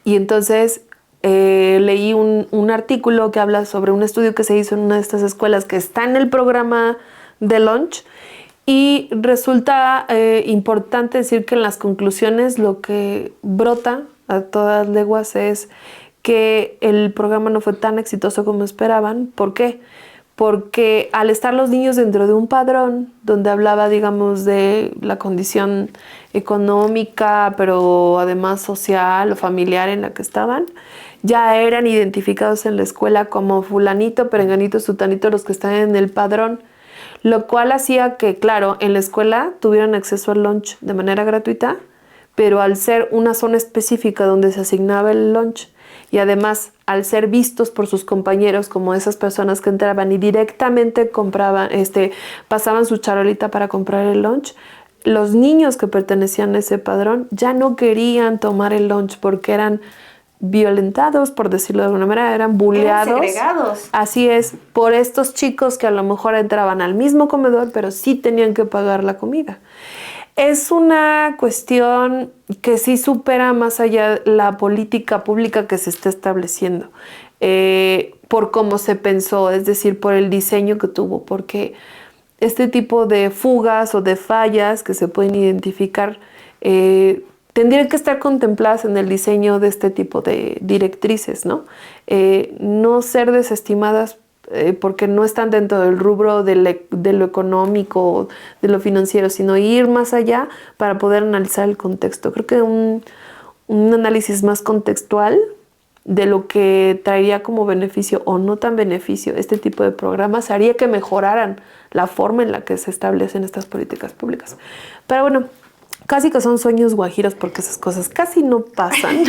[SPEAKER 2] Y entonces leí un artículo que habla sobre un estudio que se hizo en una de estas escuelas que está en el programa de lunch, y resulta importante decir que en las conclusiones lo que brota a todas leguas es que el programa no fue tan exitoso como esperaban. ¿Por qué? Porque al estar los niños dentro de un padrón donde hablaba, digamos, de la condición económica, pero además social o familiar en la que estaban, ya eran identificados en la escuela como fulanito, perenganito, sutanito, los que están en el padrón, lo cual hacía que, claro, en la escuela tuvieran acceso al lunch de manera gratuita, pero al ser una zona específica donde se asignaba el lunch, y además al ser vistos por sus compañeros como esas personas que entraban y directamente compraban, pasaban su charolita para comprar el lunch, los niños que pertenecían a ese padrón ya no querían tomar el lunch porque eran violentados, por decirlo de alguna manera, eran bulleados.
[SPEAKER 1] Eran segregados.
[SPEAKER 2] Así es, por estos chicos que a lo mejor entraban al mismo comedor, pero sí tenían que pagar la comida. Es una cuestión que sí supera más allá la política pública que se está estableciendo, por cómo se pensó, es decir, por el diseño que tuvo, porque este tipo de fugas o de fallas que se pueden identificar tendrían que estar contempladas en el diseño de este tipo de directrices, ¿no? No ser desestimadas porque no están dentro del rubro de lo económico, de lo financiero, sino ir más allá para poder analizar el contexto. Creo que un análisis más contextual de lo que traería como beneficio o no tan beneficio este tipo de programas haría que mejoraran la forma en la que se establecen estas políticas públicas. Pero bueno, casi que son sueños guajiros porque esas cosas casi no pasan.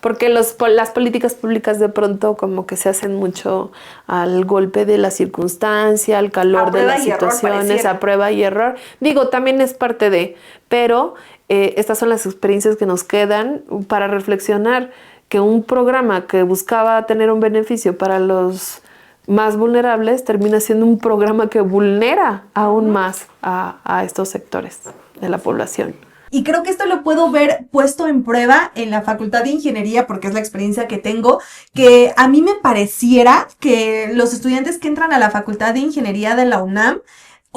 [SPEAKER 2] Porque las políticas públicas de pronto como que se hacen mucho al golpe de la circunstancia, al calor de las situaciones, a prueba y error. Digo, también es parte de, pero estas son las experiencias que nos quedan para reflexionar que un programa que buscaba tener un beneficio para los más vulnerables termina siendo un programa que vulnera aún más a estos sectores de la población.
[SPEAKER 1] Y creo que esto lo puedo ver puesto en prueba en la Facultad de Ingeniería, porque es la experiencia que tengo, que a mí me pareciera que los estudiantes que entran a la Facultad de Ingeniería de la UNAM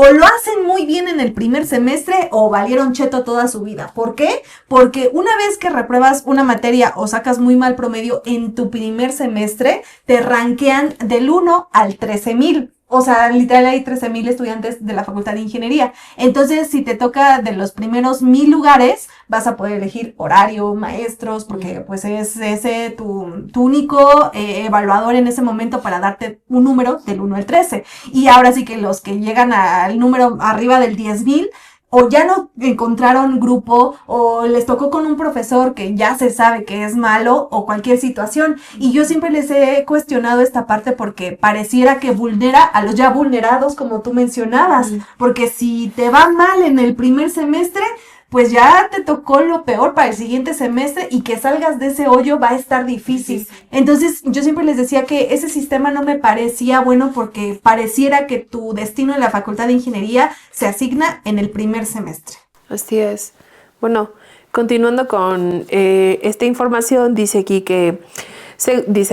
[SPEAKER 1] o lo hacen muy bien en el primer semestre o valieron cheto toda su vida. ¿Por qué? Porque una vez que repruebas una materia o sacas muy mal promedio en tu primer semestre, te rankean del 1 al 13,000. O sea, literal hay 13,000 estudiantes de la Facultad de Ingeniería. Entonces, si te toca de los primeros 1,000 lugares, vas a poder elegir horario, maestros, porque pues es ese tu único evaluador en ese momento para darte un número del 1 al 13. Y ahora sí que los que llegan al número arriba del 10,000, o ya no encontraron grupo, o les tocó con un profesor que ya se sabe que es malo, o cualquier situación. Y yo siempre les he cuestionado esta parte porque pareciera que vulnera a los ya vulnerados, como tú mencionabas. Porque si te va mal en el primer semestre, pues ya te tocó lo peor para el siguiente semestre, y que salgas de ese hoyo va a estar difícil. Entonces, yo siempre les decía que ese sistema no me parecía bueno porque pareciera que tu destino en la Facultad de Ingeniería se asigna en el primer semestre.
[SPEAKER 2] Así es. Bueno, continuando con esta información, dice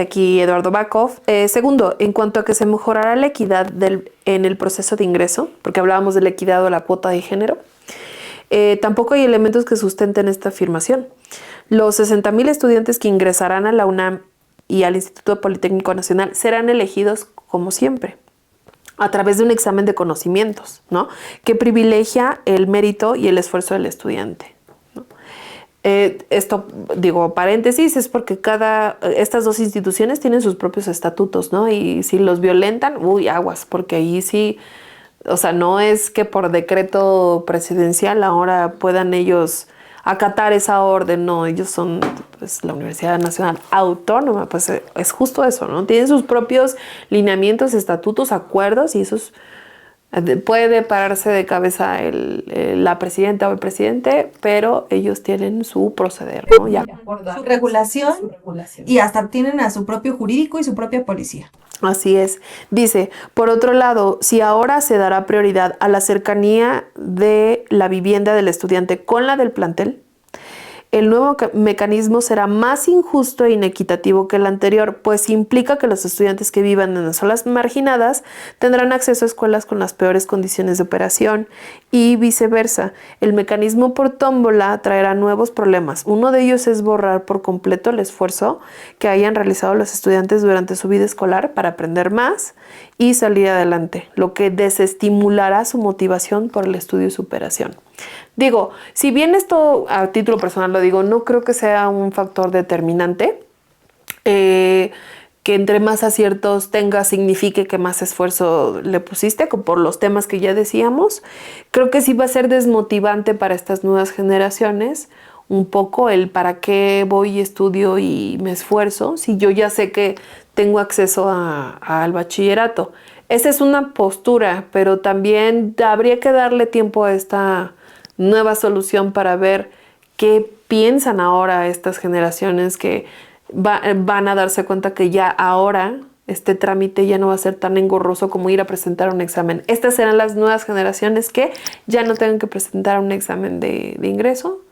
[SPEAKER 2] aquí Eduardo Bakov, segundo, en cuanto a que se mejorará la equidad en el proceso de ingreso, porque hablábamos de la equidad o la cuota de género, tampoco hay elementos que sustenten esta afirmación. Los 60,000 estudiantes que ingresarán a la UNAM y al Instituto Politécnico Nacional serán elegidos, como siempre, a través de un examen de conocimientos, ¿no? Que privilegia el mérito y el esfuerzo del estudiante, ¿no? Esto, digo, paréntesis, es porque estas dos instituciones tienen sus propios estatutos, ¿no? Y si los violentan, aguas, porque ahí sí. O sea, no es que por decreto presidencial ahora puedan ellos acatar esa orden, no, ellos son pues, la Universidad Nacional Autónoma, pues es justo eso, ¿no? Tienen sus propios lineamientos, estatutos, acuerdos, y esos puede pararse de cabeza la presidenta o el presidente, pero ellos tienen su proceder, ¿no? Ya.
[SPEAKER 1] Su regulación, y hasta tienen a su propio jurídico y su propia policía.
[SPEAKER 2] Así es. Dice, por otro lado, si ahora se dará prioridad a la cercanía de la vivienda del estudiante con la del plantel, el nuevo mecanismo será más injusto e inequitativo que el anterior, pues implica que los estudiantes que vivan en las zonas marginadas tendrán acceso a escuelas con las peores condiciones de operación y viceversa. El mecanismo por tómbola traerá nuevos problemas. Uno de ellos es borrar por completo el esfuerzo que hayan realizado los estudiantes durante su vida escolar para aprender más y salir adelante, lo que desestimulará su motivación por el estudio y superación. Digo, si bien esto a título personal lo digo, no creo que sea un factor determinante, que entre más aciertos tengas signifique que más esfuerzo le pusiste, por los temas que ya decíamos. Creo que sí va a ser desmotivante para estas nuevas generaciones un poco el para qué voy, estudio y me esfuerzo si yo ya sé que tengo acceso al bachillerato. Esa es una postura, pero también habría que darle tiempo a esta nueva solución para ver qué piensan ahora estas generaciones que van a darse cuenta que ya ahora este trámite ya no va a ser tan engorroso como ir a presentar un examen. Estas serán las nuevas generaciones que ya no tengan que presentar un examen de ingreso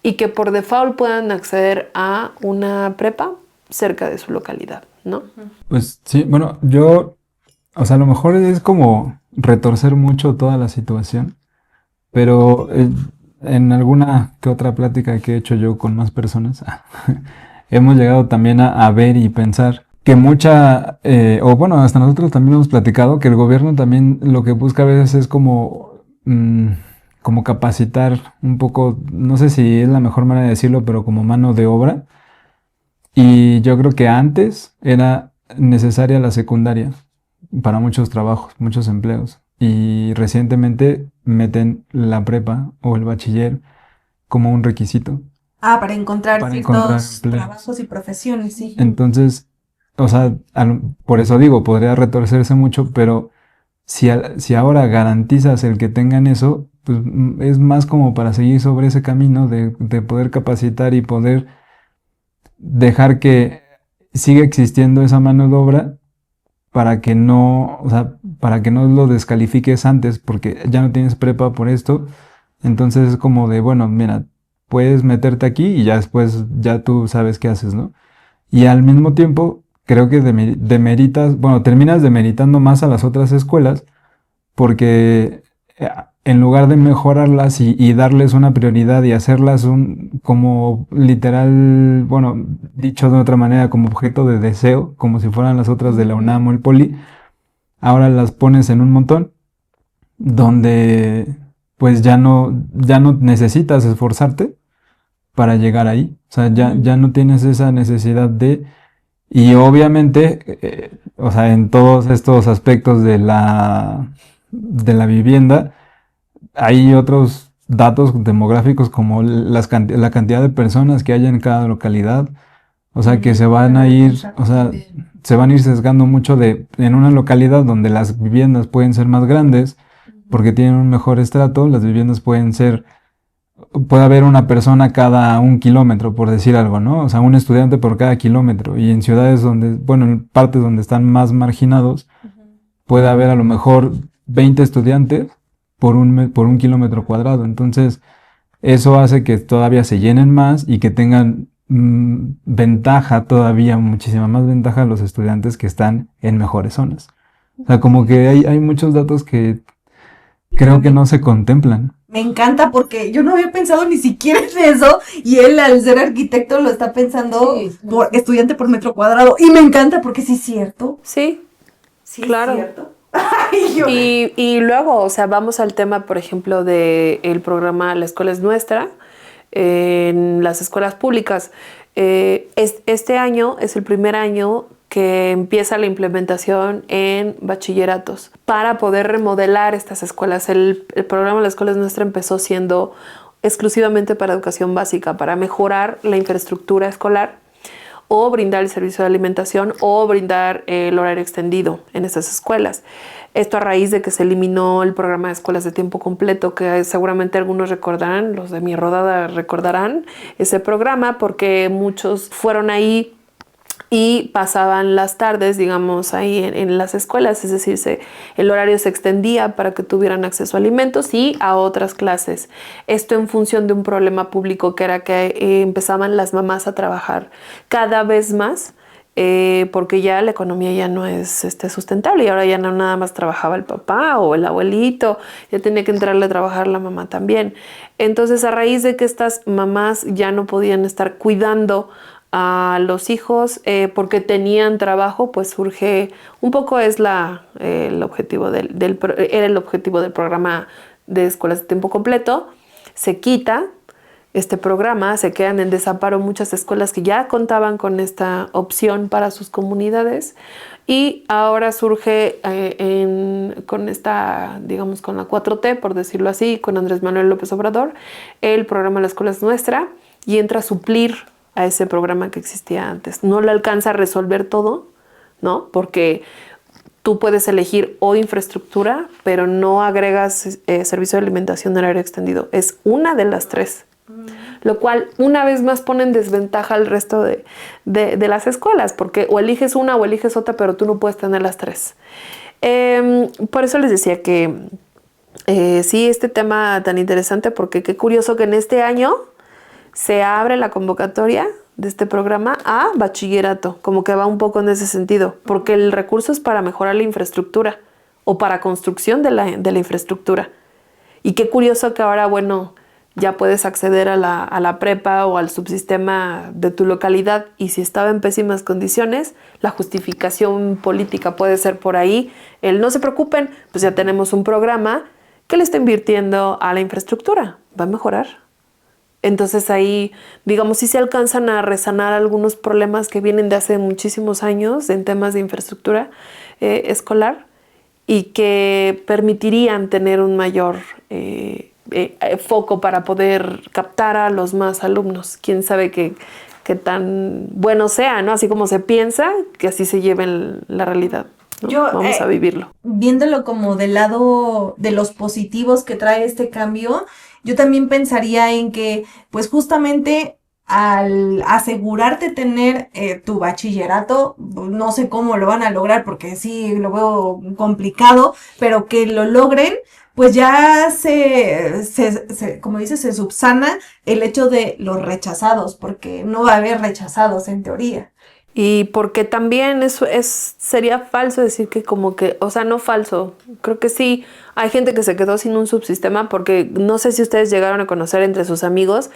[SPEAKER 2] y que por default puedan acceder a una prepa cerca de su localidad, ¿no?
[SPEAKER 3] Pues sí, bueno, o sea, a lo mejor es como retorcer mucho toda la situación, pero en alguna que otra plática que he hecho yo con más personas, hemos llegado también a ver y pensar que o bueno, hasta nosotros también hemos platicado que el gobierno también lo que busca a veces es como capacitar un poco, no sé si es la mejor manera de decirlo, pero como mano de obra. Y yo creo que antes era necesaria la secundaria para muchos trabajos, muchos empleos. Y recientemente meten la prepa o el bachiller como un requisito.
[SPEAKER 1] Para encontrar ciertos trabajos y profesiones, sí.
[SPEAKER 3] Entonces, o sea, por eso digo, podría retorcerse mucho, pero si ahora garantizas el que tengan eso, pues es más como para seguir sobre ese camino de poder capacitar y poder dejar que siga existiendo esa mano de obra para que no lo descalifiques antes, porque ya no tienes prepa por esto. Entonces es como de, bueno, mira, puedes meterte aquí y ya después ya tú sabes qué haces, ¿no? Y al mismo tiempo creo que terminas demeritando más a las otras escuelas, porque en lugar de mejorarlas y darles una prioridad y hacerlas como literal, bueno, dicho de otra manera, como objeto de deseo, como si fueran las otras de la UNAM o el Poli, ahora las pones en un montón donde pues ya no necesitas esforzarte para llegar ahí. O sea, ya no tienes esa necesidad y obviamente, o sea, en todos estos aspectos de la vivienda, hay otros datos demográficos como la cantidad de personas que hay en cada localidad. O sea, que se van a ir, o sea, se van a ir sesgando mucho en una localidad donde las viviendas pueden ser más grandes porque tienen un mejor estrato, las viviendas puede haber una persona cada 1 kilómetro, por decir algo, ¿no? O sea, un estudiante por cada kilómetro. Y en ciudades en partes donde están más marginados, puede haber a lo mejor 20 estudiantes por un kilómetro cuadrado. Entonces, eso hace que todavía se llenen más y que tengan ventaja todavía, muchísima más ventaja los estudiantes que están en mejores zonas. O sea, como que hay muchos datos que creo que no se contemplan.
[SPEAKER 1] Me encanta porque yo no había pensado ni siquiera en eso y él al ser arquitecto lo está pensando por estudiante por metro cuadrado y me encanta porque sí es cierto.
[SPEAKER 2] Sí, claro.
[SPEAKER 1] Es cierto.
[SPEAKER 2] Y luego, o sea, vamos al tema, por ejemplo, del programa La Escuela es Nuestra en las escuelas públicas. Este año es el primer año que empieza la implementación en bachilleratos para poder remodelar estas escuelas. El programa La Escuela es Nuestra empezó siendo exclusivamente para educación básica, para mejorar la infraestructura escolar o brindar el servicio de alimentación o brindar el horario extendido en esas escuelas. Esto a raíz de que se eliminó el programa de escuelas de tiempo completo, que seguramente algunos recordarán, los de mi rodada recordarán ese programa porque muchos fueron ahí y pasaban las tardes, digamos, ahí en las escuelas, es decir, el horario se extendía para que tuvieran acceso a alimentos y a otras clases. Esto en función de un problema público que era que empezaban las mamás a trabajar cada vez más porque ya la economía ya no es sustentable y ahora ya no nada más trabajaba el papá o el abuelito, ya tenía que entrarle a trabajar la mamá también. Entonces, a raíz de que estas mamás ya no podían estar cuidando a los hijos porque tenían trabajo, pues surge un poco el objetivo era el objetivo del programa de escuelas de tiempo completo. Se quita este programa, se quedan en desamparo muchas escuelas que ya contaban con esta opción para sus comunidades y ahora surge con esta, digamos, con la 4T, por decirlo así, con Andrés Manuel López Obrador, el programa La Escuela es Nuestra y entra a suplir a ese programa que existía antes. No le alcanza a resolver todo, ¿no? Porque tú puedes elegir o infraestructura, pero no agregas servicio de alimentación en horario extendido. Es una de las tres. Lo cual una vez más pone en desventaja al resto de las escuelas, porque o eliges una o eliges otra, pero tú no puedes tener las tres. Por eso les decía que sí, este tema tan interesante, porque qué curioso que en este año se abre la convocatoria de este programa a bachillerato, como que va un poco en ese sentido, porque el recurso es para mejorar la infraestructura o para construcción de la infraestructura. Y qué curioso que ahora, bueno, ya puedes acceder a la prepa o al subsistema de tu localidad y si estaba en pésimas condiciones, la justificación política puede ser por ahí. No se preocupen, pues ya tenemos un programa que le está invirtiendo a la infraestructura. Va a mejorar. Entonces ahí, digamos, sí se alcanzan a resanar algunos problemas que vienen de hace muchísimos años en temas de infraestructura escolar y que permitirían tener un mayor foco para poder captar a los más alumnos. Quién sabe qué tan bueno sea, ¿no? Así como se piensa, que así se lleve en la realidad, ¿no? Vamos a vivirlo.
[SPEAKER 1] Viéndolo como del lado de los positivos que trae este cambio, yo también pensaría en que, pues justamente al asegurarte tener tu bachillerato, no sé cómo lo van a lograr porque sí lo veo complicado, pero que lo logren, pues ya como dices, se subsana el hecho de los rechazados, porque no va a haber rechazados en teoría.
[SPEAKER 2] Y porque también sería falso decir que como que, o sea, no falso. Creo que sí, hay gente que se quedó sin un subsistema porque no sé si ustedes llegaron a conocer entre sus amigos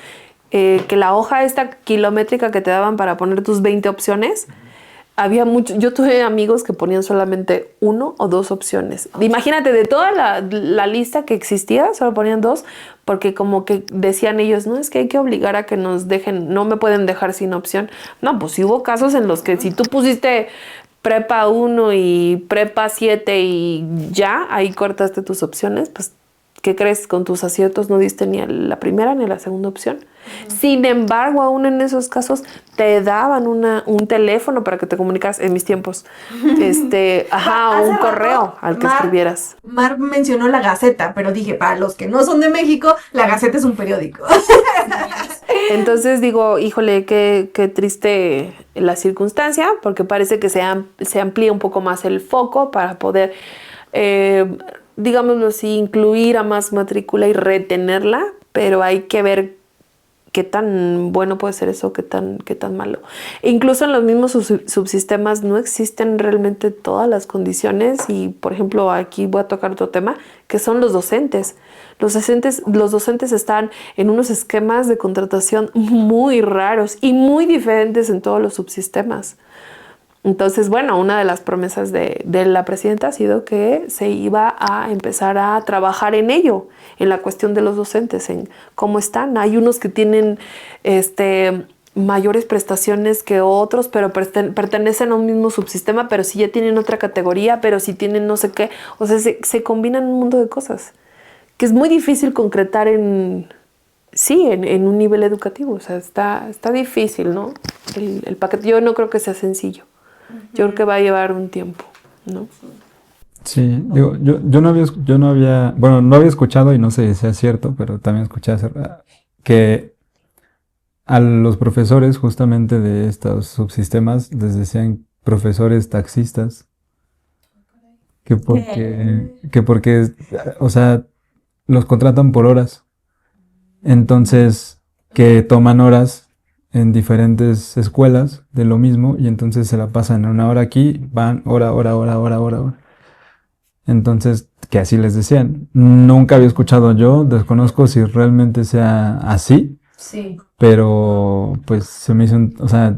[SPEAKER 2] que la hoja esta kilométrica que te daban para poner tus 20 opciones, había mucho. Yo tuve amigos que ponían solamente 1 o 2 opciones. Imagínate, de toda la lista que existía, solo ponían 2, porque como que decían ellos, no, es que hay que obligar a que nos dejen, no me pueden dejar sin opción. No, pues sí hubo casos en los que si tú pusiste prepa 1 y prepa 7 y ya, ahí cortaste tus opciones, pues, ¿qué crees? Con tus aciertos no diste ni a la primera ni a la segunda opción. Sin embargo, aún en esos casos te daban un teléfono para que te comunicaras en mis tiempos. Un correo al que escribieras.
[SPEAKER 1] Mar mencionó la Gaceta, pero dije, para los que no son de México, la Gaceta es un periódico.
[SPEAKER 2] Entonces digo, híjole, qué triste la circunstancia, porque parece que se amplía un poco más el foco para poder, digámoslo así, incluir a más matrícula y retenerla, pero hay que ver qué tan bueno puede ser eso, qué tan malo. E incluso en los mismos subsistemas no existen realmente todas las condiciones y, por ejemplo, aquí voy a tocar otro tema, que son los docentes. Los docentes están en unos esquemas de contratación muy raros y muy diferentes en todos los subsistemas. Entonces, bueno, una de las promesas de la presidenta ha sido que se iba a empezar a trabajar en ello, en la cuestión de los docentes, en cómo están. Hay unos que tienen mayores prestaciones que otros, pero pertenecen a un mismo subsistema, pero sí ya tienen otra categoría, pero sí tienen no sé qué. O sea, se combinan un mundo de cosas que es muy difícil concretar en un nivel educativo. O sea, está difícil, ¿no? El paquete, yo no creo que sea sencillo. Yo creo que va a llevar un tiempo, ¿no?
[SPEAKER 3] Sí, digo, yo no había, bueno, no había escuchado y no sé si es cierto, pero también escuché que a los profesores justamente de estos subsistemas les decían profesores taxistas, que porque, o sea, los contratan por horas, entonces que toman horas en diferentes escuelas de lo mismo y entonces se la pasan una hora aquí, van hora. Entonces, que así les decían. Nunca había escuchado yo, desconozco si realmente sea así.
[SPEAKER 1] Sí.
[SPEAKER 3] Pero pues se me hizo, o sea,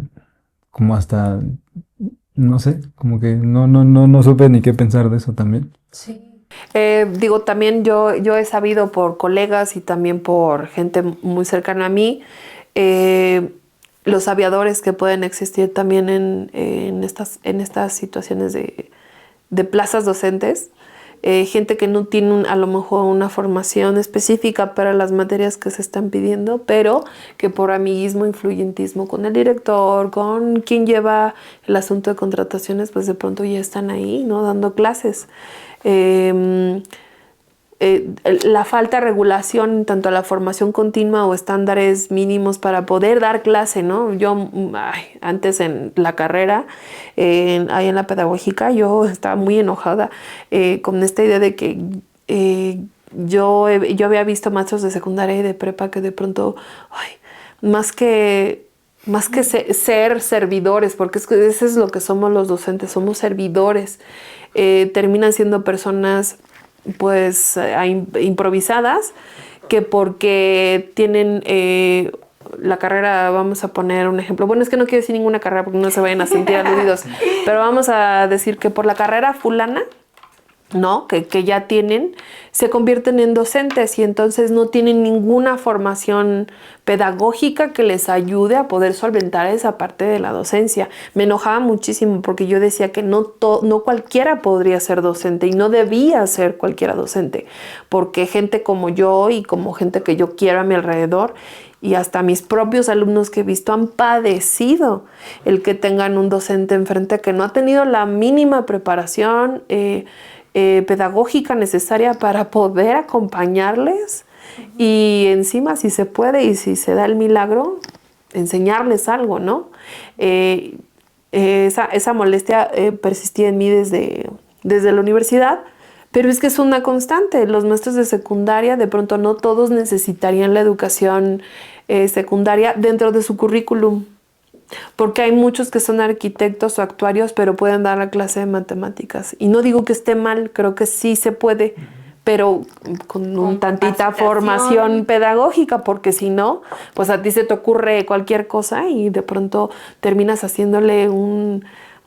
[SPEAKER 3] como hasta, no sé, como que no supe ni qué pensar de eso también.
[SPEAKER 1] Sí.
[SPEAKER 2] También yo he sabido por colegas y también por gente muy cercana a mí, los aviadores que pueden existir también en estas situaciones de plazas docentes, gente que no tiene a lo mejor una formación específica para las materias que se están pidiendo, pero que por amiguismo, influyentismo con el director, con quien lleva el asunto de contrataciones, pues de pronto ya están ahí, ¿no? Dando clases. La falta de regulación en tanto a la formación continua o estándares mínimos para poder dar clase, ¿no? Yo antes en la carrera, ahí en la pedagógica, yo estaba muy enojada con esta idea de que yo había visto maestros de secundaria y de prepa que de pronto, más que ser servidores, porque eso es lo que somos los docentes, somos servidores, terminan siendo personas pues improvisadas, que porque tienen la carrera, vamos a poner un ejemplo, bueno, es que no quiero decir ninguna carrera porque no se vayan a sentir aludidos, pero vamos a decir que por la carrera fulana, ¿no? Que ya tienen, se convierten en docentes y entonces no tienen ninguna formación pedagógica que les ayude a poder solventar esa parte de la docencia. Me enojaba muchísimo porque yo decía que no cualquiera podría ser docente y no debía ser cualquiera docente, porque gente como yo y como gente que yo quiero a mi alrededor y hasta mis propios alumnos que he visto han padecido el que tengan un docente enfrente que no ha tenido la mínima preparación pedagógica necesaria para poder acompañarles y encima, si se puede y si se da el milagro, enseñarles algo, ¿no? Esa molestia persistía en mí desde la universidad, pero es que es una constante. Los maestros de secundaria, de pronto no todos necesitarían la educación secundaria dentro de su currículum. Porque hay muchos que son arquitectos o actuarios, pero pueden dar la clase de matemáticas. Y no digo que esté mal, creo que sí se puede, pero con un tantita formación pedagógica, porque si no, pues a ti se te ocurre cualquier cosa y de pronto terminas haciéndole un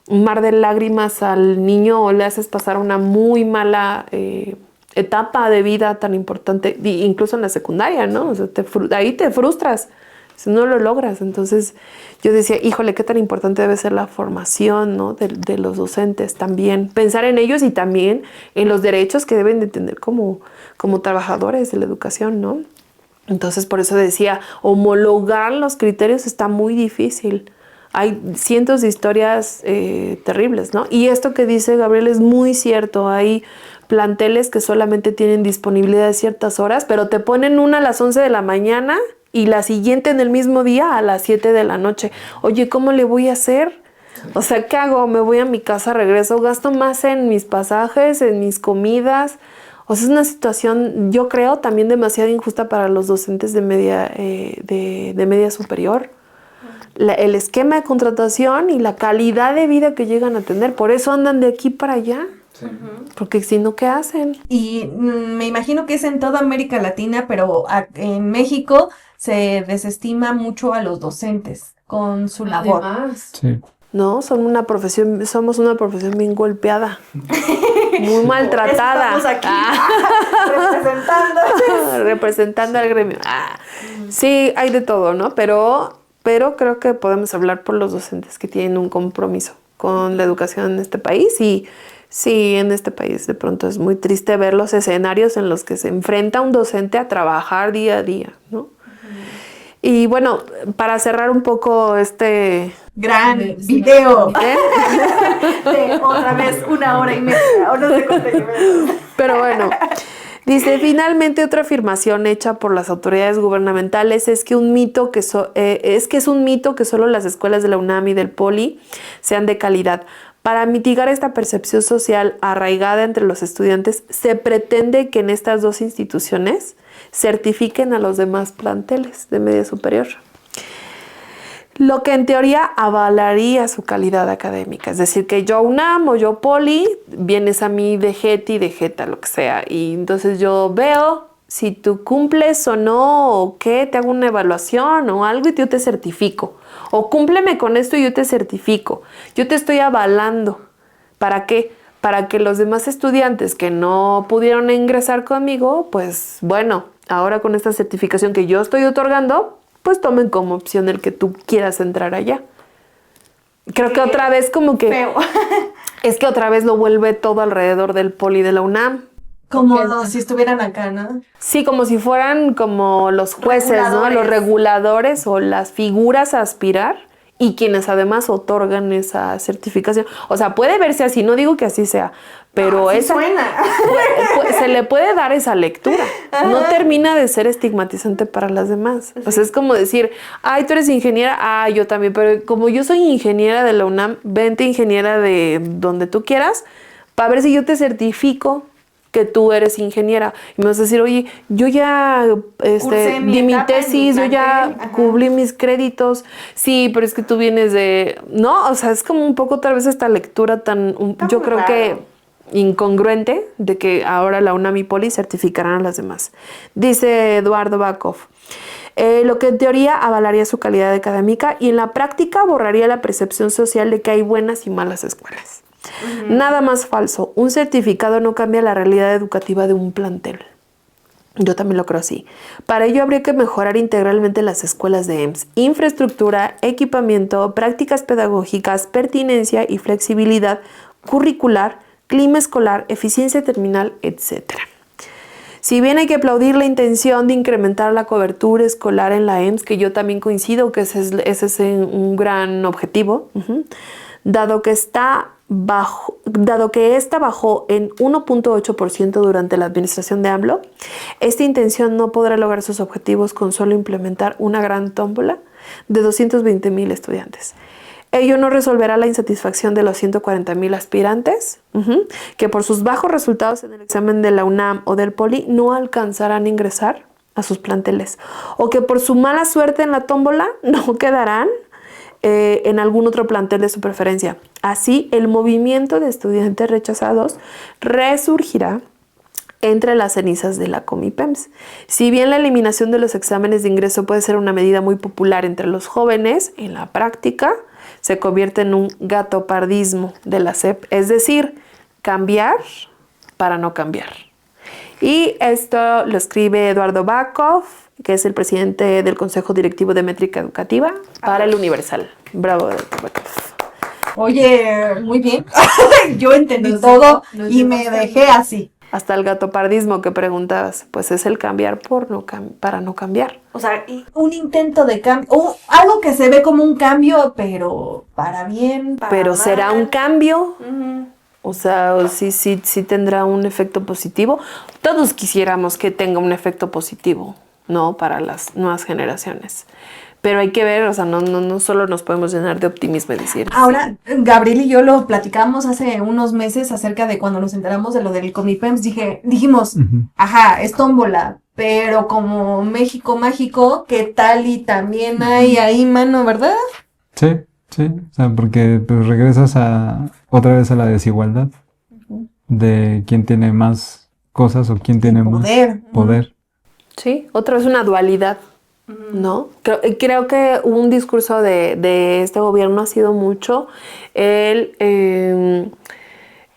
[SPEAKER 2] mar de lágrimas al niño o le haces pasar una muy mala etapa de vida tan importante, incluso en la secundaria, ¿no? O sea, ahí te frustras si no lo logras. Entonces yo decía, híjole, qué tan importante debe ser la formación, ¿no? de los docentes también. Pensar en ellos y también en los derechos que deben de tener como trabajadores de la educación, ¿no? Entonces por eso decía, homologar los criterios está muy difícil. Hay cientos de historias terribles, ¿no? Y esto que dice Gabriel es muy cierto. Hay planteles que solamente tienen disponibilidad de ciertas horas, pero te ponen una a las 11 de la mañana y la siguiente en el mismo día a las 7 de la noche. Oye, ¿cómo le voy a hacer? O sea, ¿qué hago? Me voy a mi casa, regreso, gasto más en mis pasajes, en mis comidas. O sea, es una situación, yo creo, también demasiado injusta para los docentes de media superior. El esquema de contratación y la calidad de vida que llegan a tener. Por eso andan de aquí para allá. Sí. Porque si no, ¿qué hacen?
[SPEAKER 1] Y me imagino que es en toda América Latina, pero en México se desestima mucho a los docentes con su labor.
[SPEAKER 3] Sí.
[SPEAKER 2] No, somos una profesión bien golpeada, muy maltratada.
[SPEAKER 1] Estamos aquí
[SPEAKER 2] representando al gremio. Sí, hay de todo, ¿no? Pero creo que podemos hablar por los docentes que tienen un compromiso con la educación en este país. Y sí, en este país de pronto es muy triste ver los escenarios en los que se enfrenta un docente a trabajar día a día, ¿no? Y bueno, para cerrar un poco este
[SPEAKER 1] gran video de otra vez 1 hora y media, o no sé cuánto llevamos.
[SPEAKER 2] Pero bueno, dice, finalmente otra afirmación hecha por las autoridades gubernamentales es que es un mito que solo las escuelas de la UNAM y del Poli sean de calidad. Para mitigar esta percepción social arraigada entre los estudiantes, se pretende que en estas dos instituciones certifiquen a los demás planteles de media superior, lo que en teoría avalaría su calidad académica. Es decir, que yo UNAM o yo Poli, vienes a mí de JETI, de JETA, lo que sea, y entonces yo veo si tú cumples o no, o qué, te hago una evaluación o algo y yo te certifico. O cúmpleme con esto y yo te certifico. Yo te estoy avalando. ¿Para qué? Para que los demás estudiantes que no pudieron ingresar conmigo, pues bueno, ahora con esta certificación que yo estoy otorgando, pues tomen como opción el que tú quieras entrar allá. Creo que otra vez como que...
[SPEAKER 1] Feo.
[SPEAKER 2] Es que otra vez lo vuelve todo alrededor del Poli de la UNAM.
[SPEAKER 1] Como si estuvieran acá, ¿no?
[SPEAKER 2] Sí, como si fueran como los jueces, ¿no? Los reguladores o las figuras a aspirar y quienes además otorgan esa certificación. O sea, puede verse así, no digo que así sea, pero
[SPEAKER 1] así suena.
[SPEAKER 2] Se le puede dar esa lectura. Ajá. No termina de ser estigmatizante para las demás. Sí. O sea, es como decir, ay, tú eres ingeniera, yo también, pero como yo soy ingeniera de la UNAM, vente ingeniera de donde tú quieras, para ver si yo te certifico que tú eres ingeniera. Y me vas a decir, oye, yo ya di mi tesis, yo ya cubrí mis créditos. Sí, pero es que tú vienes de... No, o sea, es como un poco tal vez esta lectura yo creo que incongruente de que ahora la UNAM y Poli certificarán a las demás. Dice Eduardo Bakov, lo que en teoría avalaría su calidad académica y en la práctica borraría la percepción social de que hay buenas y malas escuelas. Nada más falso. Un certificado no cambia la realidad educativa de un plantel. Yo también lo creo así. Para ello habría que mejorar integralmente las escuelas de EMS. Infraestructura, equipamiento, prácticas pedagógicas, pertinencia y flexibilidad curricular, clima escolar, eficiencia terminal, etc. Si bien hay que aplaudir la intención de incrementar la cobertura escolar en la EMS, que yo también coincido que ese es un gran objetivo, dado que esta bajó en 1.8% durante la administración de AMLO, esta intención no podrá lograr sus objetivos con solo implementar una gran tómbola de 220,000 estudiantes. Ello no resolverá la insatisfacción de los 140,000 aspirantes que por sus bajos resultados en el examen de la UNAM o del Poli no alcanzarán a ingresar a sus planteles, o que por su mala suerte en la tómbola no quedarán en algún otro plantel de su preferencia. Así, el movimiento de estudiantes rechazados resurgirá entre las cenizas de la Comipems. Si bien la eliminación de los exámenes de ingreso puede ser una medida muy popular entre los jóvenes, en la práctica se convierte en un gatopardismo de la SEP, es decir, cambiar para no cambiar. Y esto lo escribe Eduardo Bakov, que es el presidente del Consejo Directivo de Métrica Educativa para el Universal. Bravo, Bakov.
[SPEAKER 1] Oye, muy bien. Yo entendí todo y me dejé así.
[SPEAKER 2] Hasta el gatopardismo que preguntabas, pues es el cambiar para no cambiar.
[SPEAKER 1] O sea, un intento de cambio, algo que se ve como un cambio, pero para bien, para
[SPEAKER 2] pero
[SPEAKER 1] mal.
[SPEAKER 2] ¿será un cambio? O sea, sí tendrá un efecto positivo. Todos quisiéramos que tenga un efecto positivo, ¿no? Para las nuevas generaciones. Pero hay que ver, o sea, no solo nos podemos llenar de optimismo y decir...
[SPEAKER 1] Ahora, Gabriel y yo lo platicamos hace unos meses acerca de cuando nos enteramos de lo del Comipems. Dijimos, ajá, es tómbola, pero como México mágico, ¿qué tal? Y también hay ahí mano, ¿verdad?
[SPEAKER 3] Sí, o sea, porque pues regresas otra vez a la desigualdad de quién tiene más cosas o quién tiene más poder.
[SPEAKER 2] Sí, otra vez una dualidad, ¿no? Creo que un discurso de este gobierno ha sido mucho el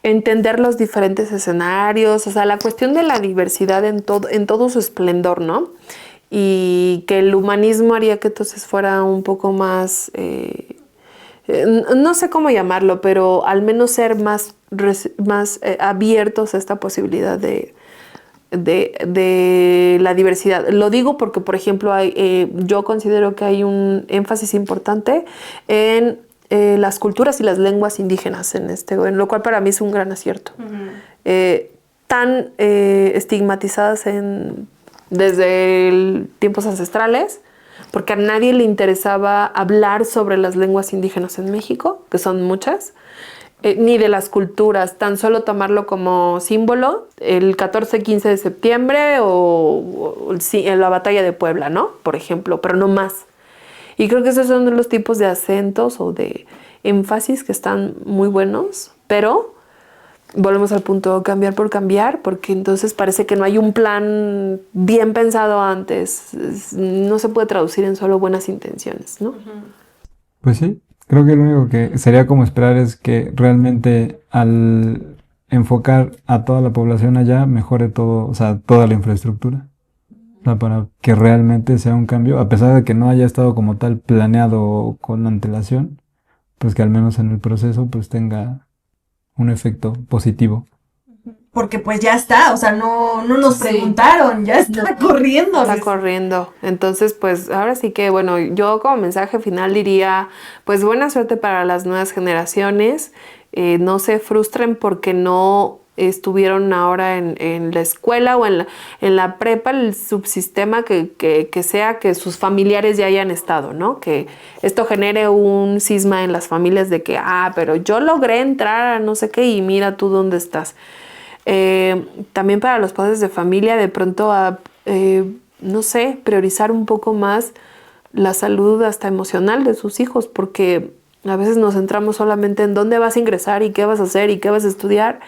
[SPEAKER 2] entender los diferentes escenarios, o sea, la cuestión de la diversidad en todo su esplendor, ¿no? Y que el humanismo haría que entonces fuera un poco más... no sé cómo llamarlo, pero al menos ser más abiertos a esta posibilidad de la diversidad. Lo digo porque, por ejemplo, yo considero que hay un énfasis importante en las culturas y las lenguas indígenas en este gobierno, lo cual para mí es un gran acierto. Tan estigmatizadas desde tiempos ancestrales, porque a nadie le interesaba hablar sobre las lenguas indígenas en México, que son muchas, ni de las culturas, tan solo tomarlo como símbolo, el 14-15 de septiembre o en la batalla de Puebla, ¿no? Por ejemplo, pero no más. Y creo que esos son los tipos de acentos o de énfasis que están muy buenos, pero volvemos al punto, cambiar por cambiar, porque entonces parece que no hay un plan bien pensado antes. No se puede traducir en solo buenas intenciones, ¿no?
[SPEAKER 3] Pues sí, creo que lo único que sería como esperar es que realmente al enfocar a toda la población allá, mejore todo, o sea, toda la infraestructura. O sea, para que realmente sea un cambio, a pesar de que no haya estado como tal planeado con antelación, pues que al menos en el proceso pues tenga un efecto positivo.
[SPEAKER 1] Porque pues ya está, o sea, no nos preguntaron, ya está corriendo.
[SPEAKER 2] Está corriendo. Entonces, pues ahora sí que, bueno, yo como mensaje final diría, pues buena suerte para las nuevas generaciones. No se frustren porque no estuvieron ahora en la escuela o en la prepa, el subsistema que sea que sus familiares ya hayan estado, ¿no? Que esto genere un cisma en las familias de que, pero yo logré entrar a no sé qué y mira tú dónde estás. También para los padres de familia, de pronto no sé, priorizar un poco más la salud hasta emocional de sus hijos, porque a veces nos centramos solamente en dónde vas a ingresar y qué vas a hacer y qué vas a estudiar.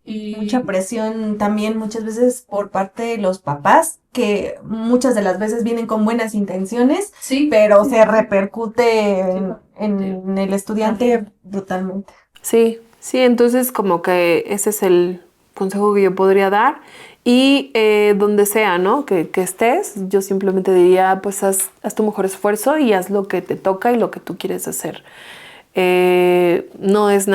[SPEAKER 1] Y mucha presión también muchas veces por parte de los papás, que muchas de las veces vienen con buenas intenciones, sí, pero se repercute en el estudiante brutalmente.
[SPEAKER 2] Sí, entonces como que ese es el consejo que yo podría dar. Y donde sea, ¿no? Que estés, yo simplemente diría, pues haz tu mejor esfuerzo y haz lo que te toca y lo que tú quieres hacer. No es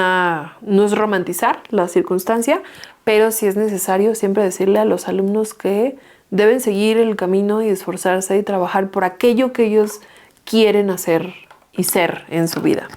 [SPEAKER 2] romantizar la circunstancia, pero sí es necesario siempre decirle a los alumnos que deben seguir el camino y esforzarse y trabajar por aquello que ellos quieren hacer y ser en su vida.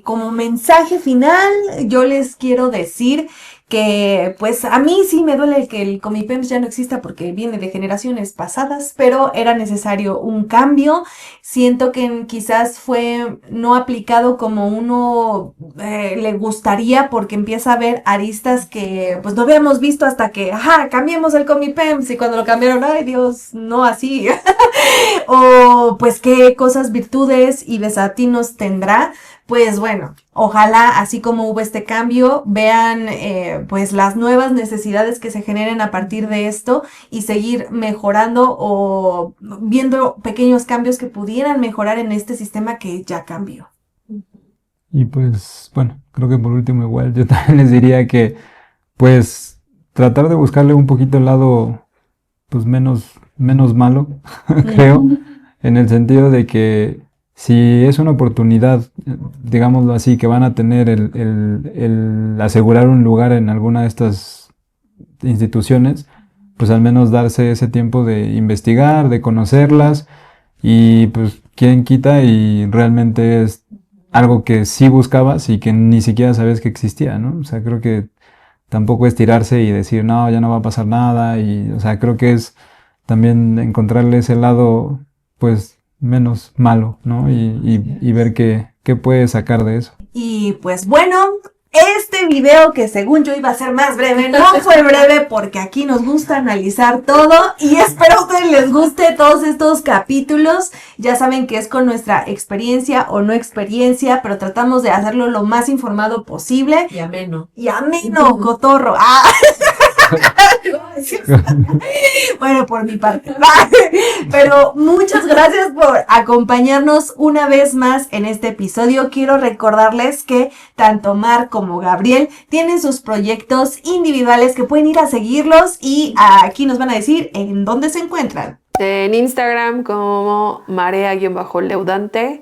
[SPEAKER 1] Como mensaje final, yo les quiero decir que pues a mí sí me duele que el Comipems ya no exista porque viene de generaciones pasadas, pero era necesario un cambio. Siento que quizás fue no aplicado como uno le gustaría porque empieza a haber aristas que pues no habíamos visto hasta que, cambiemos el Comipems y cuando lo cambiaron, ay Dios, no así. O pues qué cosas, virtudes y desatinos tendrá. Pues bueno, ojalá así como hubo este cambio, vean pues las nuevas necesidades que se generen a partir de esto y seguir mejorando o viendo pequeños cambios que pudieran mejorar en este sistema que ya cambió.
[SPEAKER 3] Y pues bueno, creo que por último igual yo también les diría que pues tratar de buscarle un poquito el lado pues menos malo, creo, en el sentido de que si es una oportunidad, digámoslo así, que van a tener el asegurar un lugar en alguna de estas instituciones, pues al menos darse ese tiempo de investigar, de conocerlas y pues quién quita y realmente es algo que sí buscabas y que ni siquiera sabías que existía, ¿no? O sea, creo que tampoco es tirarse y decir, no, ya no va a pasar nada y, o sea, creo que es también encontrarle ese lado, pues, menos malo, ¿no? Y ver qué puedes sacar de eso.
[SPEAKER 1] Y pues bueno, este video que según yo iba a ser más breve, no fue breve porque aquí nos gusta analizar todo y espero a ustedes les guste todos estos capítulos. Ya saben que es con nuestra experiencia o no experiencia, pero tratamos de hacerlo lo más informado posible.
[SPEAKER 2] Y ameno.
[SPEAKER 1] Y ameno, cotorro. Bueno, por mi parte. Pero muchas gracias por acompañarnos una vez más en este episodio. Quiero recordarles que tanto Mar como Gabriel tienen sus proyectos individuales que pueden ir a seguirlos y aquí nos van a decir en dónde se encuentran.
[SPEAKER 2] En Instagram como marea-leudante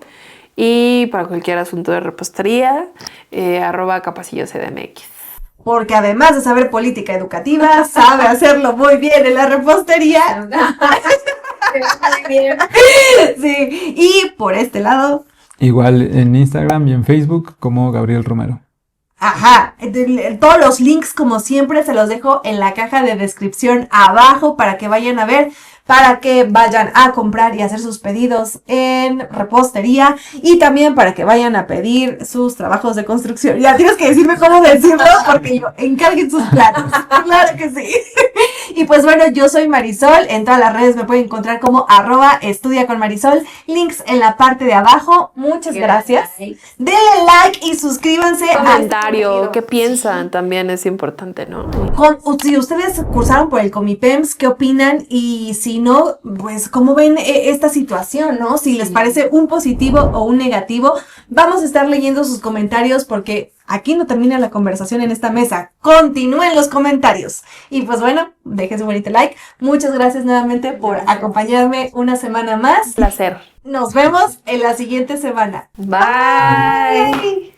[SPEAKER 2] y para cualquier asunto de repostería, @capacilloscdmx.
[SPEAKER 1] Porque además de saber política educativa, sabe hacerlo muy bien en la repostería. Muy bien. Sí, y por este lado.
[SPEAKER 3] Igual en Instagram y en Facebook como Gabriel Romero.
[SPEAKER 1] Ajá, todos los links como siempre se los dejo en la caja de descripción abajo para que vayan a ver, para que vayan a comprar y hacer sus pedidos en repostería y también para que vayan a pedir sus trabajos de construcción. Ya tienes que decirme cómo decirlo porque yo encarguen sus planos. Claro que sí. Y pues bueno, yo soy Marisol, en todas las redes me pueden encontrar como @estudiaconmarisol, links en la parte de abajo. Muchas gracias. Denle like y suscríbanse.
[SPEAKER 2] Comentario, ¿qué piensan? También es importante, ¿no?
[SPEAKER 1] Si ustedes cursaron por el Comipems, ¿qué opinan? Y si no, pues cómo ven esta situación, ¿no? Si les parece un positivo o un negativo, vamos a estar leyendo sus comentarios porque aquí no termina la conversación en esta mesa. Continúen los comentarios. Y pues bueno, dejen su bonito like. Muchas gracias nuevamente por acompañarme una semana más.
[SPEAKER 2] Placer.
[SPEAKER 1] Nos vemos en la siguiente semana.
[SPEAKER 2] Bye.